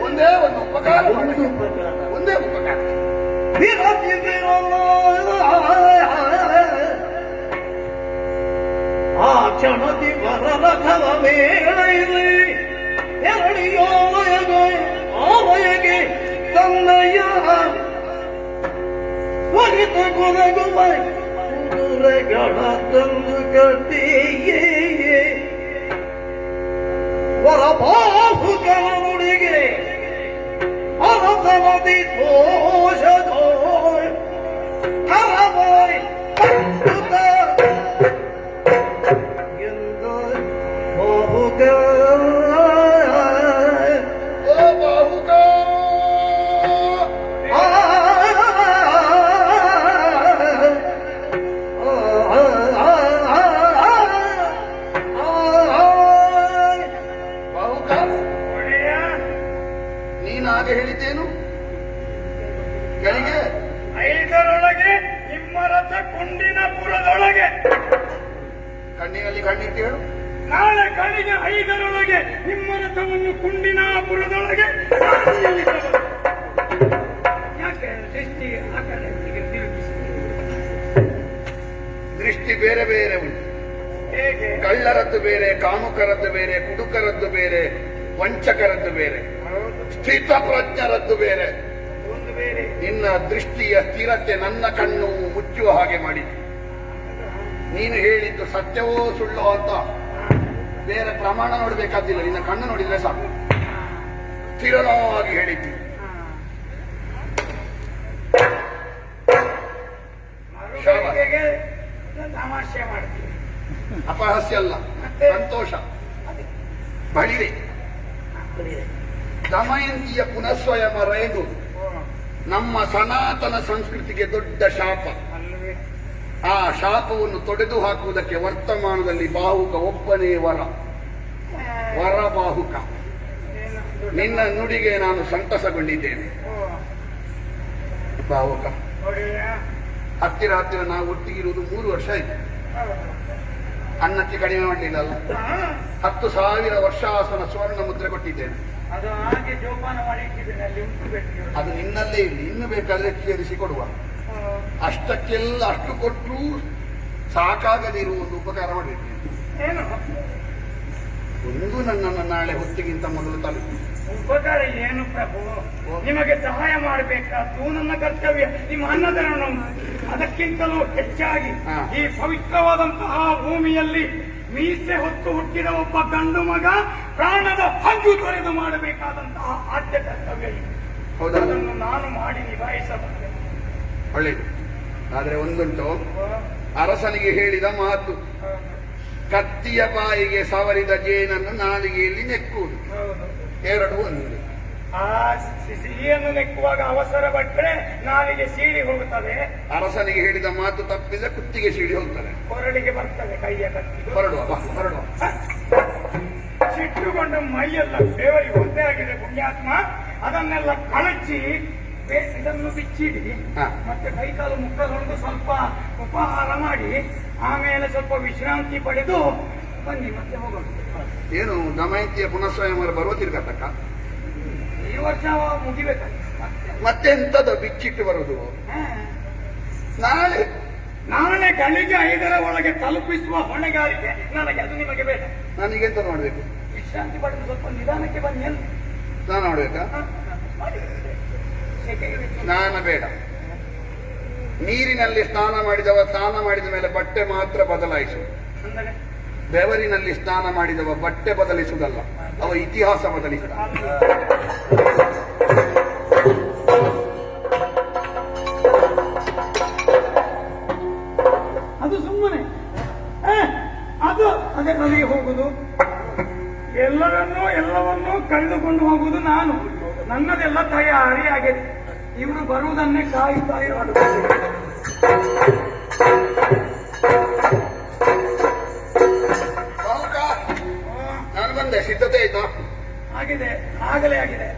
Speaker 1: ಒಂದೇ ಒಂದು ಉಪಕಾರ
Speaker 2: ಒಂದು
Speaker 1: ಮಾಡಬೇಕು.
Speaker 2: ಪಗಾರ
Speaker 1: ಒಂದೇ ಉಪಕಾರ.
Speaker 2: ಆ ಕ್ಷಣದಿ ವರರಥವ ಮೇಳೈಲಿ ಎರಡಿಯೋಲಯಗೆ ಆಲಯಗೆ ತನ್ನಯ್ಯ ಒಲಿತ ಕೊರಗುವ ಕುದುರೆಗಳ ತಂದು ಕಟ್ಟಿಯೇ ವರಬಾಹುಕನ ನುಡಿಗೆ ಅರಸನದಿ ದೋಷದೋ ಹರವಾಯ್ ಪಟ್ಟುತ್ತ ಎಂದ ಬಾಹುಕ
Speaker 1: ಓ ಬಾಹುಕಾ ಬಾಹುಕಾ,
Speaker 3: ಒಡೆಯ,
Speaker 1: ನೀನಾಗೆ ಹೇಳಿದ್ದೇನು? ಗಳಿಗೆ
Speaker 3: 5ರೊಳಗೆ ನಿಮ್ಮ ರಥ ಕುಂಡಿನಪುರದೊಳಗೆ.
Speaker 1: ಕಣ್ಣಿನಲ್ಲಿ ಕಣ್ಣಿಟ್ಟು ಹೇಳು.
Speaker 3: ನಾಳೆ ಕಡೆಗೆ 5ರೊಳಗೆ ನಿಮ್ಮ ರಥವನ್ನು ಕುಂಡಿನಾಪುರದೊಳಗೆ ನಾನು ನಿಲ್ಲಿಸಬಲ್ಲೆ. ಯಾಕೆ ದೃಷ್ಟಿ ಆ ಕಡೆ ತಿರುಗಿಸಿ?
Speaker 1: ದೃಷ್ಟಿ ಬೇರೆ ಬೇರೆ ಉಂಟು.
Speaker 3: ಹೇಗೆ?
Speaker 1: ಕಳ್ಳರದ್ದು ಬೇರೆ, ಕಾಮುಕರದ್ದು ಬೇರೆ, ಕುಡುಕರದ್ದು ಬೇರೆ, ವಂಚಕರದ್ದು ಬೇರೆ, ಸ್ಥಿತಪ್ರಜ್ಞರದ್ದು ಬೇರೆ.
Speaker 3: ಒಂದು ಬೇರೆ.
Speaker 1: ನಿನ್ನ ದೃಷ್ಟಿಯ ಸ್ಥಿರತೆ ನನ್ನ ಕಣ್ಣು ಮುಚ್ಚುವ ಹಾಗೆ ಮಾಡಿತು. ನೀನು ಹೇಳಿದ್ದು ಸತ್ಯವೋ ಸುಳ್ಳೋ ಅಂತ ಬೇರೆ ಪ್ರಮಾಣ ನೋಡ್ಬೇಕಾದಿಲ್ಲ, ನಿನ್ನ ಕಣ್ಣು ನೋಡಿದ್ರೆ ಸಾಕು. ಸ್ಥಿರವಾಗಿ ಹೇಳಿದ್ದು.
Speaker 3: ಮರುಗಳಿಗೆಗೆ ತಮಾಷೆ ಮಾಡ್ತೀವಿ.
Speaker 1: ಅಪಹಾಸ್ಯ ಅಲ್ಲ, ಸಂತೋಷ. ಬಳಿರೆ ದಮಯಂತಿಯ ಪುನಃಸ್ವಯಂ ರೇಣು ನಮ್ಮ ಸನಾತನ ಸಂಸ್ಕೃತಿಗೆ ದೊಡ್ಡ ಶಾಪ.
Speaker 3: ಅಲ್ಲವೇ?
Speaker 1: ಆ ಶಾಪವನ್ನು ತೊಡೆದು ಹಾಕುವುದಕ್ಕೆ ವರ್ತಮಾನದಲ್ಲಿ ಬಾಹುಕ ಒಬ್ಬನೇ ವರ ಬಾಹುಕ.
Speaker 3: ಏನು?
Speaker 1: ನಿನ್ನ ನುಡಿಗೆ ನಾನು ಸಂತಸಗೊಂಡಿದ್ದೇನೆ
Speaker 3: ಓ,
Speaker 1: ಬಾಹುಕ.
Speaker 3: ಒಡೆಯ,
Speaker 1: ಹತ್ತಿರ ಹತ್ತಿರ ನಾವು ಒಟ್ಟಿಗಿರುವುದು 3 ವರ್ಷ ಆಯ್ತು.
Speaker 3: ಹೌದು.
Speaker 1: ಅನ್ನಕ್ಕೆ ಕಡಿಮೆ ಮಾಡಲಿಲ್ಲಲ್ಲ.
Speaker 3: ಹಾ,
Speaker 1: 10,000 ವರ್ಷಾಸನ ಸ್ವರ್ಣ ಮುದ್ರೆ ಕೊಟ್ಟಿದ್ದೇನೆ.
Speaker 3: ಅದು ಹಾಗೆ ಜೋಪಾನ ಮಾಡಿ ಇಟ್ಟಿದ್ದೇನೆ, ಅಲ್ಲಿ ಉಂಟು ಬೆಟ್ಟಿಗೆ.
Speaker 1: ಅದು ನಿನ್ನಲ್ಲೇ ಇಲ್ಲಿ, ಇನ್ನು ಬೇಕಾದ್ರೆ ಸೇರಿಸಿ ಕೊಡುವ. ಅಷ್ಟಕ್ಕೆಲ್ಲ ಅಷ್ಟು ಕೊಟ್ಟು ಸಾಕಾಗದಿರುವ ಒಂದು ಉಪಕಾರ ಮಾಡಿದ್ದೇನೆ.
Speaker 3: ಏನು
Speaker 1: ಒಂದು ನನ್ನನ್ನು ನಾಳೆ ಹೊತ್ತಿಗಿಂತ ಮೊದಲು ತಲುಪಿ.
Speaker 3: ಉಪಕಾರ ಏನು ಪ್ರಭು? ನಿಮಗೆ ಸಹಾಯ ಮಾಡಬೇಕಾದ್ದು ನನ್ನ ಕರ್ತವ್ಯ, ನಿಮ್ಮ ಅನ್ನದಾನ. ಅದಕ್ಕಿಂತಲೂ ಹೆಚ್ಚಾಗಿ
Speaker 1: ಹಾ.
Speaker 3: ಈ ಪವಿತ್ರವಾದಂತಹ ಭೂಮಿಯಲ್ಲಿ ಮೀಸೆ ಹೊತ್ತು ಹುಟ್ಟಿದ ಒಬ್ಬ ಗಂಡು ಮಗ ಪ್ರಾಣದ ಹಂಗು ತೊರೆದು ಮಾಡಬೇಕಾದಂತಹ ಆದ್ಯ ಕರ್ತವ್ಯ ಇದೆ.
Speaker 1: ಹೌದಾ?
Speaker 3: ಅದನ್ನು ನಾನು ಮಾಡಿ ನಿಭಾಯಿಸಬಲ್ಲೆ.
Speaker 1: ಒಳ್ಳೆಯದು. ಆದ್ರೆ ಒಂದುಂಟು, ಅರಸನಿಗೆ ಹೇಳಿದ ಮಾತು, ಕತ್ತಿಯ ಬಾಯಿಗೆ ಸವರಿದ ಜೇನನ್ನು ನಾಲಿಗೆಯಲ್ಲಿ ನೆಕ್ಕುವುದು.
Speaker 3: ಹೌದು.
Speaker 1: ಎರಡು ಒಂದು.
Speaker 3: ಆ ಸಿಹಿಯನ್ನು ನೆಕ್ಕುವಾಗ ಅವಸರ ಪಟ್ಟರೆ ನಾಲಿಗೆ ಸೀಳಿ ಹೋಗುತ್ತದೆ,
Speaker 1: ಅರಸನಿಗೆ ಹೇಳಿದ ಮಾತು ತಪ್ಪಿದ್ರೆ ಕುತ್ತಿಗೆ ಸೀಳಿ ಹೋಗ್ತಾರೆ.
Speaker 3: ಕೊರಳಿಗೆ ಬರ್ತದೆ ಕೈಯ ಕತ್ತಿಗೆ.
Speaker 1: ಹೊರಡುವ ಬಾ, ಹೊರಡುವ.
Speaker 3: ಸಿಟ್ಟುಕೊಂಡು ಮೈಯೆಲ್ಲ ಬೆವರಿ ಒಂದೇ ಆಗಿದೆ ಪುಣ್ಯಾತ್ಮ. ಅದನ್ನೆಲ್ಲ ಕಳಚಿ ಇದನ್ನು ಬಿಚ್ಚಿಡಿ,
Speaker 1: ಹಾ.
Speaker 3: ಮತ್ತೆ ಕೈಕಾಲು ಮುಖಗೊಂಡು ಸ್ವಲ್ಪ ಉಪಹಾರ ಮಾಡಿ ಆಮೇಲೆ ಸ್ವಲ್ಪ ವಿಶ್ರಾಂತಿ ಪಡೆದು ಬನ್ನಿ, ಮತ್ತೆ ಹೋಗೋಣ.
Speaker 1: ಏನು ದಮಯಂತಿಯ ಪುನಃಸ್ವಯಂವರ ಬರುವ ತಿರ್ಗತಕ್ಕ?
Speaker 3: ಈ ವರ್ಷ ಮುಗಿಬೇಕಲ್ಲ
Speaker 1: ಮತ್ತೆಂತದ ಬಿಚ್ಚಿಟ್ಟು ಬರುವುದು?
Speaker 3: ಹಾ.
Speaker 1: ನಾಳೆ
Speaker 3: ನಾಳೆ ಗಳಿಗೆ 5ರ ಒಳಗೆ ತಲುಪಿಸುವ ಹೊಣೆಗಾರಿಕೆ ನನಗೆ, ಅದು ನಿಮಗೆ ಬೇಡ.
Speaker 1: ನನಗೆಂತ ಮಾಡ್ಬೇಕು?
Speaker 3: ವಿಶ್ರಾಂತಿ ಪಡೆದು ಸ್ವಲ್ಪ ನಿಧಾನಕ್ಕೆ ಬನ್ನಿ ಅಂತ.
Speaker 1: ಸ್ನಾನ ಮಾಡ್ಬೇಕಾ? ಸ್ನಾನ ಬೇಡ. ನೀರಿನಲ್ಲಿ ಸ್ನಾನ ಮಾಡಿದವ ಸ್ನಾನ ಮಾಡಿದ ಮೇಲೆ ಬಟ್ಟೆ ಮಾತ್ರ ಬದಲಾಯಿಸು.
Speaker 3: ಅಂದರೆ
Speaker 1: ಬೆವರಿನಲ್ಲಿ ಸ್ನಾನ ಮಾಡಿದವ ಬಟ್ಟೆ ಬದಲಿಸುವುದಲ್ಲ, ಅವ ಇತಿಹಾಸ ಬದಲಿಸಿದ.
Speaker 3: ಅದು ಸುಮ್ಮನೆ ಅದು ಅದರಲ್ಲಿ ಹೋಗುದು, ಎಲ್ಲವನ್ನೂ ಕಳೆದುಕೊಂಡು ಹೋಗುದು ನಾನು. ನನ್ನದೆಲ್ಲ ತಯಾರಿ ಆಗಿದೆ, ಇವರು ಬರುವುದನ್ನೇ ಕಾಯುತ್ತಾ ಇರೋದು.
Speaker 1: ನಾನು ಬಂದೆ, ಸಿದ್ಧತೆ ಆಯ್ತಾ?
Speaker 3: ಆಗಿದೆ, ಆಗಲೇ ಆಗಿದೆ.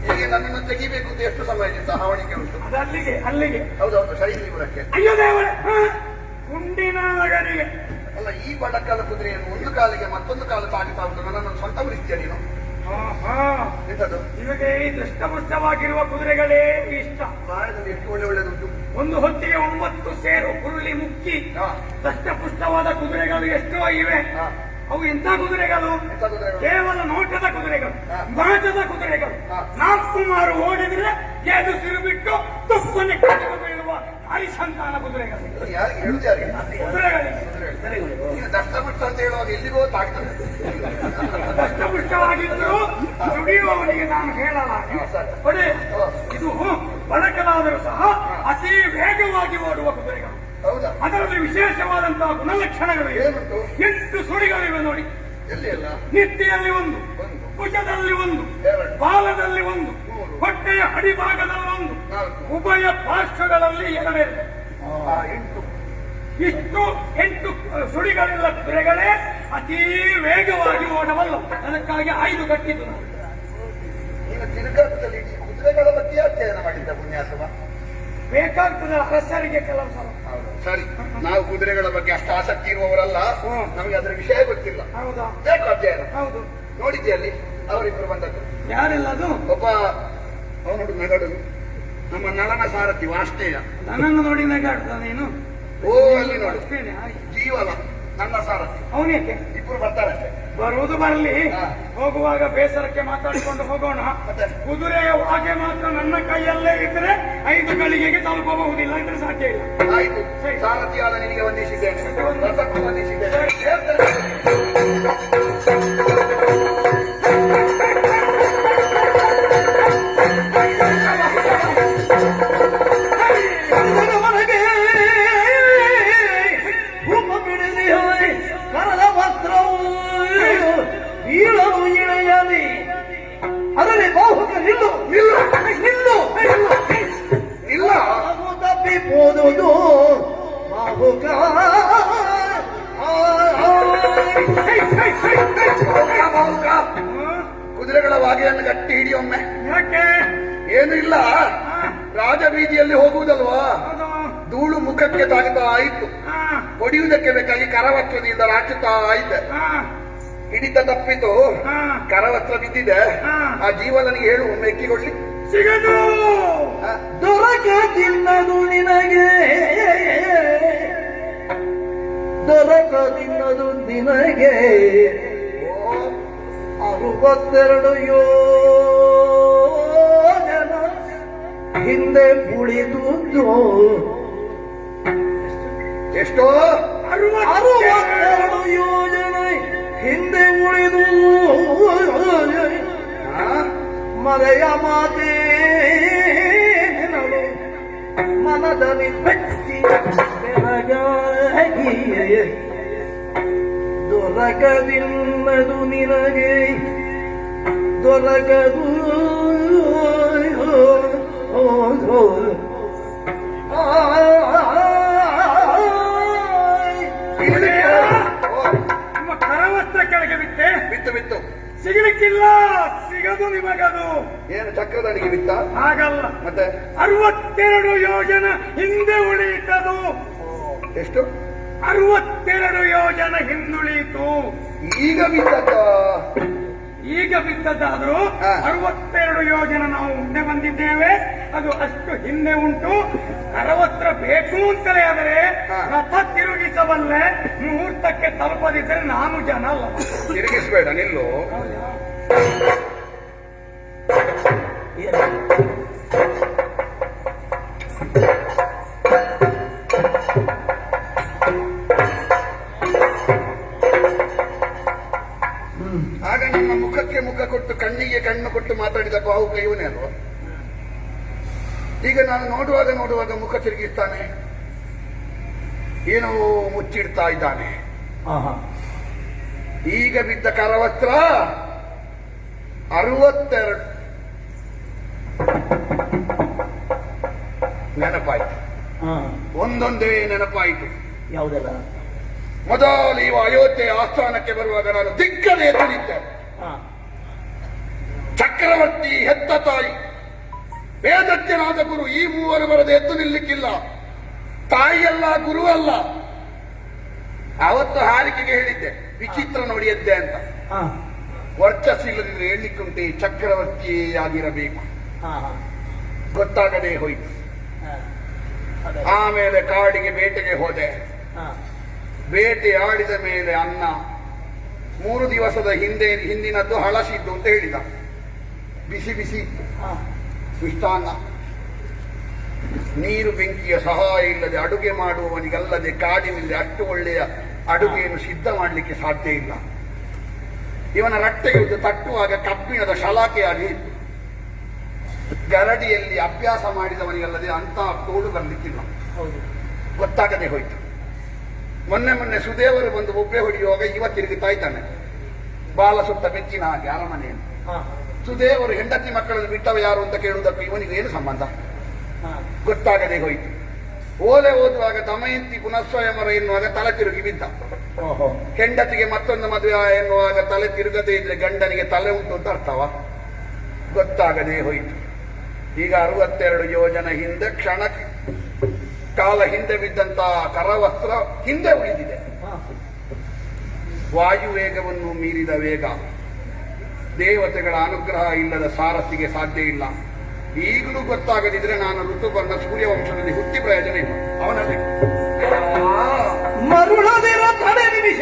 Speaker 1: ಹೀಗೆ ನನ್ನನ್ನು ತೆಗಿಬೇಕು ಅಂತ ಎಷ್ಟು ಸಮಯದಿಂದ ಹಾವಣಿಕೆ ಉಂಟು?
Speaker 3: ಅದು ಅಲ್ಲಿಗೆ
Speaker 1: ಹೌದೌದು, ಶೈಲಿಪುರಕ್ಕೆ.
Speaker 3: ಅಯ್ಯೋ ದೇವರೇ, ಗುಂಡಿನ ನಗರಿಗೆ.
Speaker 1: ಅಲ್ಲ, ಈ ಬಡಕಲ ಕುದುರೆಯನ್ನು ಒಂದು ಕಾಲಿಗೆ ಮತ್ತೊಂದು ಕಾಲು ತಾಗುತ್ತಾ ಉಂಟು. ನನ್ನನ್ನು ಸ್ವಂತ ಬಿಡಿಸ್ತೀಯ ನೀನು? ಎಂತದು?
Speaker 3: ನಿಮಗೆ ಈ ದೃಷ್ಟಪುಷ್ಟವಾಗಿರುವ ಕುದುರೆಗಳೇ ಇಷ್ಟ.
Speaker 1: ಪ್ರಾಯದಲ್ಲಿ ಎಷ್ಟು ಒಳ್ಳೆದುಂಟು.
Speaker 3: ಒಂದು ಹೊತ್ತಿಗೆ 9 ಸೇರು ಹುರುಳಿ ಮುಕ್ಕಿ
Speaker 1: ಹಾ.
Speaker 3: ದಷ್ಟಪುಷ್ಟವಾದ ಕುದುರೆಗಳು ಎಷ್ಟೋ ಇವೆ.
Speaker 1: ಹಾ.
Speaker 3: ಅವು ಎಂಥ ಕುದುರೆಗಳು?
Speaker 1: ಎಂತ ಕುದುರೆಗಳು?
Speaker 3: ಕೇವಲ ನೋಟದ ಕುದುರೆಗಳು,
Speaker 1: ಹಾ.
Speaker 3: ಮಾಟದ ಕುದುರೆಗಳು.
Speaker 1: ಹಾ.
Speaker 3: 4 ಮಾರು ಓಡಿದ್ರೆ ಎದು ತಿರುಬಿಟ್ಟು ತುಪ್ಪನೆ ಕೆಳಗೆ ಬೀಳುವ ಹರಿಸಂತಾನ ಕುದುರೆಗಳು.
Speaker 1: ಯಾರಿಗೆ ಹೇಳುದು? ಯಾರಿಗೆ?
Speaker 3: ಕುದುರೆಗಳಿಗೆ
Speaker 1: ನೀನು ದಷ್ಟಪುಷ್ಟ ಅಂತ ಹೇಳುವಾಗ ಎಲ್ಲಿಗೋ ತಾಗ್ತದೆ.
Speaker 3: ದಷ್ಟಪುಷ್ಟವಾಗಿದ್ದರೂ ದುಡಿಯುವವನಿಗೆ ನಾನು ಹೇಳಲ್ಲ. ನೋಡಿ, ಇದು ಬಡಕಲಾದರೂ ಸಹ ಅತಿ ವೇಗವಾಗಿ ಓಡುವ ಕುದುರೆಗಳು.
Speaker 1: ಹೌದಾ?
Speaker 3: ಅದರಲ್ಲಿ ವಿಶೇಷವಾದಂತಹ ಗುಣಲಕ್ಷಣಗಳು
Speaker 1: ಏನುಂಟು?
Speaker 3: 8 ಸುಳಿಗಳಿವೆ ನೋಡಿ.
Speaker 1: ಎಲ್ಲಿ ಎಲ್ಲ?
Speaker 3: ನೆತ್ತಿಯಲ್ಲಿ 1,
Speaker 1: ಒಂದು,
Speaker 3: ಭುಜದಲ್ಲಿ 1,
Speaker 1: 2,
Speaker 3: ಬಾಲದಲ್ಲಿ 1,
Speaker 1: 3,
Speaker 3: ಹೊಟ್ಟೆಯ ಅಡಿಭಾಗದಲ್ಲಿ 1,
Speaker 1: 4,
Speaker 3: ಉಭಯ ಪಾರ್ಶ್ವಗಳಲ್ಲಿ 2.
Speaker 1: 8.
Speaker 3: ಇಷ್ಟು 8 ಸುಳಿಗಳೆಲ್ಲ ಕುದುರೆಗಳೇ ಅತೀ ವೇಗವಾಗಿ ಓಡಬಲ್ಲ. ಅದಕ್ಕಾಗಿ 5 ಕಟ್ಟಿದ್ದು ನಾನು.
Speaker 1: ನೀನು ತಿರುಗಾಟದಲ್ಲಿ ಕುದುರೆಗಳ ಬಗ್ಗೆ ಅಧ್ಯಯನ ಮಾಡಿದ್ದ ಪುಣ್ಯಾಸವ?
Speaker 3: ಬೇಕಾಗ್ತದೆ ಅರಸರಿಗೆ ಕೆಲವು ಸಲ.
Speaker 1: ಸರಿ, ನಾವು ಕುದುರೆಗಳ ಬಗ್ಗೆ ಅಷ್ಟು ಆಸಕ್ತಿ ಇರುವವರಲ್ಲ, ನಮಗೆ ಅದರ ವಿಷಯ ಗೊತ್ತಿಲ್ಲ.
Speaker 3: ಹೌದಾ?
Speaker 1: ಬೇಕು ಅಧ್ಯಯನ.
Speaker 3: ಹೌದು.
Speaker 1: ನೋಡಿದ್ದೆ ಅಲ್ಲಿ ಅವರಿಬ್ಬರು ಬಂದದ್ದು.
Speaker 3: ಯಾರೆಲ್ಲ ಅದು?
Speaker 1: ಒಬ್ಬ ಅವನು ನಗಡು, ನಮ್ಮ ನಳನ ಸಾರಥಿ ವಾಷ್ಟೇಯ.
Speaker 3: ನನ್ನನ್ನು ನೋಡಿ ನಗಾಡ್ತ ನೀನು?
Speaker 1: ಓ, ಅಲ್ಲಿ ನೋಡು,
Speaker 3: ಅಷ್ಟೇನೆ.
Speaker 1: ಜೀವನ ನನ್ನ ಸಾರಥಿ.
Speaker 3: ಅವನೇಕೆ?
Speaker 1: ಇಬ್ಬರು ಬರ್ತಾರಂತೆ.
Speaker 3: ಬರುವುದು ಬರಲಿ,
Speaker 1: ಹಾ.
Speaker 3: ಹೋಗುವಾಗ ಬೇಸರಕ್ಕೆ ಮಾತಾಡಿಕೊಂಡು ಹೋಗೋಣ.
Speaker 1: ಮತ್ತೆ?
Speaker 3: ಕುದುರೆಯ ಹಾಗೆ ಮಾತ್ರ ನನ್ನ ಕೈಯಲ್ಲೇ ಇದ್ರೆ 5 ಗಳಿಗೆಗೆ ತಲುಪಬಹುದಿಲ್ಲ, ಇದ್ರೆ ಸಾಧ್ಯ ಇಲ್ಲ.
Speaker 1: ಆಯ್ತು, ಸಾರಥಿಯಾದ ನಿನಗೆ ವಂದಿಸಿದ್ದೇನೆ, ರಥಕ್ಕೂ ವಂದಿಸಿದ್ದೇನೆ.
Speaker 2: ಮನಗೆ ಹುಮ್ಮ ಬಿಡಲಿ ಕರದ ವಸ್ತ್ರವು ಬೀಳಲು ಇಳೆಯಲಿ. ಅದರಲ್ಲಿ ಬಾಹುಕ ನಿಲ್ಲು
Speaker 1: ನಿಲ್ಲು,
Speaker 2: ನಿಲ್ಲು
Speaker 1: ಇಲ್ಲ.
Speaker 2: ಅದು ತಪ್ಪಿపోದುದು ಬಾಹುಕ.
Speaker 1: ಕುದುರೆಗಳ ವಾಗೆಯನ್ನು ಗಟ್ಟಿ ಹಿಡಿಯೊಮ್ಮೆ.
Speaker 3: ಯಾಕೆ?
Speaker 1: ಏನು ಇಲ್ಲ, ರಾಜಬೀದಿಯಲ್ಲಿ ಹೋಗುವುದಲ್ವಾ,
Speaker 3: ಹೌದು.
Speaker 1: ಧೂಳು ಮುಖಕ್ಕೆ ತಾಗುತ್ತಾ ಆಯಿತು.
Speaker 3: ಹಾ,
Speaker 1: ಹೊಡೆಯುವುದಕ್ಕೆ ಬೇಕಾಗಿ ಕರವಸ್ತ್ರದಿಂದ ರಾಚುತ್ತಾ ಆಯ್ತೆ.
Speaker 3: ಹಾ,
Speaker 1: ಹಿಡಿತ ತಪ್ಪಿತು,
Speaker 3: ಹಾ.
Speaker 1: ಕರವಸ್ತ್ರ ಬಿದ್ದಿದೆ.
Speaker 3: ಹಾ.
Speaker 1: ಆ ಜೀವನಿಗೆ ಹೇಳು, ಒಮ್ಮೆ ಎಕ್ಕಿಕೊಳ್ಳಿ.
Speaker 3: ಸಿಗದು.
Speaker 2: ದೊರಕದಿನ್ನದು ನಿನಗೆ, ದೊರಕದಿನ್ನದು ನಿನಗೆ 62 ಯೋಜನ ಹಿಂದೆ ಉಳಿದುದು.
Speaker 1: ಎಷ್ಟೋ?
Speaker 2: 62 ಯೋಜನ ಹಿಂದೆ ಉಳಿದು
Speaker 1: ಆ?
Speaker 2: ಮರೆಯ ಮಾತೇ ಮನದಲ್ಲಿ ಬೆಟ್ಟಿ ಬೆಳಗಾಗಿ ದೊರಕದಿಲ್ಲದು ನಿನಗೆ ದೊರಕದು
Speaker 3: ನಿಮ್ಮ ಕರವಸ್ತ್ರ ಕೆಳಗೆ ಬಿಟ್ಟೆ,
Speaker 1: ಬಿತ್ತು ಬಿತ್ತು.
Speaker 3: ಸಿಗಲಿಕ್ಕಿಲ್ಲ, ಸಿಗದು ನಿಮಗದು.
Speaker 1: ಏನು ಚಕ್ರದಡಿಗೆ ಬಿತ್ತ?
Speaker 3: ಹಾಗಲ್ಲ,
Speaker 1: ಮತ್ತೆ
Speaker 3: 62 ಯೋಜನ ಹಿಂದೆ ಉಳಿಯಿತದು.
Speaker 1: ಎಷ್ಟು?
Speaker 3: 62 ಯೋಜನ ಹಿಂದುಳಿಯಿತು.
Speaker 1: ಈಗ ಬಿದ್ದದ್ದ?
Speaker 3: ಈಗ ಬಿದ್ದದ್ದಾದ್ರೂ
Speaker 1: ಹಾ.
Speaker 3: 62 ಯೋಜನ ನಾವು ಮುಂದೆ ಬಂದಿದ್ದೇವೆ. ಅದು ಅಷ್ಟು ಹಿಂದೆ ಉಂಟು. ಕರವಸ್ತ್ರ ಬೇಕು ಅಂತಲೇ ಆದರೆ
Speaker 1: ಹಾ.
Speaker 3: ರಥ ತಿರುಗಿಸಬಲ್ಲೆ, ಮುಹೂರ್ತಕ್ಕೆ ತಲುಪದಿದ್ದರೆ ನಾನು ಜನ ಅಲ್ಲ.
Speaker 1: ತಿರುಗಿಸ್ಬೇಡ, ನಿಲ್ಲು. ಆಗ ನಮ್ಮ ಮುಖಕ್ಕೆ ಮುಖ ಕೊಟ್ಟು ಕಣ್ಣಿಗೆ ಕಣ್ಣು ಕೊಟ್ಟು ಮಾತಾಡಿದ ಬಾಹುಕ ಇವನೇ ಅಲ್ವಾ? ಈಗ ನಾನು ನೋಡುವಾಗ ಮುಖ ತಿರುಗಿಸ್ತಾನೆ, ಏನೋ ಮುಚ್ಚಿಡ್ತಾ ಇದ್ದಾನೆ. ಈಗ ಬಿದ್ದ ಕರವಸ್ತ್ರ 62 ನೆನಪಾಯ್ತು. ಒಂದೊಂದೇ ನೆನಪಾಯಿತು.
Speaker 2: ಯಾವುದೆಲ್ಲ?
Speaker 1: ಮೊದಲು ಇವ ಅಯೋಧ್ಯೆಯ ಆಸ್ಥಾನಕ್ಕೆ ಬರುವಾಗ ನಾನು ದಿಗ್ಗನೆ ಎದ್ದು ನಿಂತೆ. ಚಕ್ರವರ್ತಿ ಹೆತ್ತ ತಾಯಿ, ವೇದಜ್ಞನಾದ ಗುರು, ಈ ಮೂವರು ಬರದೆ ಎದ್ದು ನಿಲ್ಲಿಕ್ಕಿಲ್ಲ. ತಾಯಿಯಲ್ಲ, ಗುರು ಅಲ್ಲ. ಅವತ್ತು ಹಾರಿಕೆಗೆ ಹೇಳಿದ್ದೆ, ವಿಚಿತ್ರ ನೋಡಿ ಎದ್ದೆ ಅಂತ. ವರ್ಚಸ್ಸಿಲ್ಲದಿದ್ರೆ ಹೇಳಲಿಕ್ಕುಂಟೆ ಚಕ್ರವರ್ತಿಯೇ ಆಗಿರಬೇಕು. ಗೊತ್ತಾಗದೆ ಹೋಯ್ತು. ಆಮೇಲೆ ಕಾಡಿಗೆ ಬೇಟೆಗೆ ಹೋದೆ. ಬೇಟೆ ಆಡಿದ ಮೇಲೆ ಅನ್ನ 3 ದಿವಸದ ಹಿಂದಿನದ್ದು ಹಳಸಿದ್ದು ಅಂತ ಹೇಳಿದ. ಬಿಸಿ ಬಿಸಿ ಇತ್ತು ಮಿಷ್ಟಾನ್ನ. ನೀರು ಬೆಂಕಿಯ ಸಹಾಯ ಇಲ್ಲದೆ ಅಡುಗೆ ಮಾಡುವವನಿಗಲ್ಲದೆ ಕಾಡಿನಲ್ಲಿ ಅಷ್ಟು ಒಳ್ಳೆಯ ಅಡುಗೆಯನ್ನು ಸಿದ್ಧ ಮಾಡಲಿಕ್ಕೆ ಸಾಧ್ಯ ಇಲ್ಲ. ಇವನ ರಟ್ಟೆಗೆ ತಟ್ಟುವಾಗ ಕಬ್ಬಿಣದ ಶಲಾಕೆಯಾಗಿ ಇತ್ತು. ಗರಡಿಯಲ್ಲಿ ಅಭ್ಯಾಸ ಮಾಡಿದವನಿಗಲ್ಲದೆ ಅಂತ ತೋಡು ಬರಲಿಕ್ಕಿಲ್ಲ. ಗೊತ್ತಾಗದೆ ಹೋಯ್ತು. ಮೊನ್ನೆ ಸುದೇವರು ಬಂದು ಒಬ್ಬೆ ಹೊಡೆಯುವಾಗ ಇವ ತಿರುಗುತ್ತಾ ಇದ್ದಾನೆ, ಬಾಲ ಸುತ್ತ ಬೆಚ್ಚಿನ ಹಾಗೆ ಅರಮನೆಯನ್ನು. ಸುದೇವರು ಹೆಂಡತಿ ಮಕ್ಕಳನ್ನು ಬಿಟ್ಟವ ಯಾರು ಅಂತ ಕೇಳುವುದಕ್ಕೂ ಇವನಿಗೆ ಏನು ಸಂಬಂಧ? ಗೊತ್ತಾಗದೆ ಹೋಯಿತು. ಓಲೆ ಓದುವಾಗ ದಮಯಂತಿ ಪುನಃಸ್ವಯಂವರ ಎನ್ನುವಾಗ ತಲೆ ತಿರುಗಿ ಬಿದ್ದ. ಹೆಂಡತಿಗೆ ಮತ್ತೊಂದು ಮದುವೆ ಎನ್ನುವಾಗ ತಲೆ ತಿರುಗದೇ ಇದ್ರೆ ಗಂಡನಿಗೆ ತಲೆ ಉಂಟು ಅಂತ ಅರ್ಥವ? ಗೊತ್ತಾಗದೆ ಹೋಯಿತು. ಈಗ 62 ಯೋಜನ ಹಿಂದೆ ಕ್ಷಣ ಕಾಲ ಹಿಂದೆ ಬಿದ್ದಂತ ಕರವಸ್ತ್ರ ಹಿಂದೆ ಉಳಿದಿದೆ. ವಾಯು ವೇಗವನ್ನು ಮೀರಿದ ವೇಗ, ದೇವತೆಗಳ ಅನುಗ್ರಹ ಇಲ್ಲದ ಸಾರಥಿಗೆ ಸಾಧ್ಯ ಇಲ್ಲ. ಈಗಲೂ ಗೊತ್ತಾಗದಿದ್ರೆ ನಾನು ಋತುಪರ್ಣ ಸೂರ್ಯವಂಶದಲ್ಲಿ ಹುಟ್ಟಿ ಪ್ರಯೋಜನ ಇಲ್ಲ. ಅವನಲ್ಲಿ
Speaker 2: ಮರುಳದಿರು ತಡೆ ನಿಮಿಷ,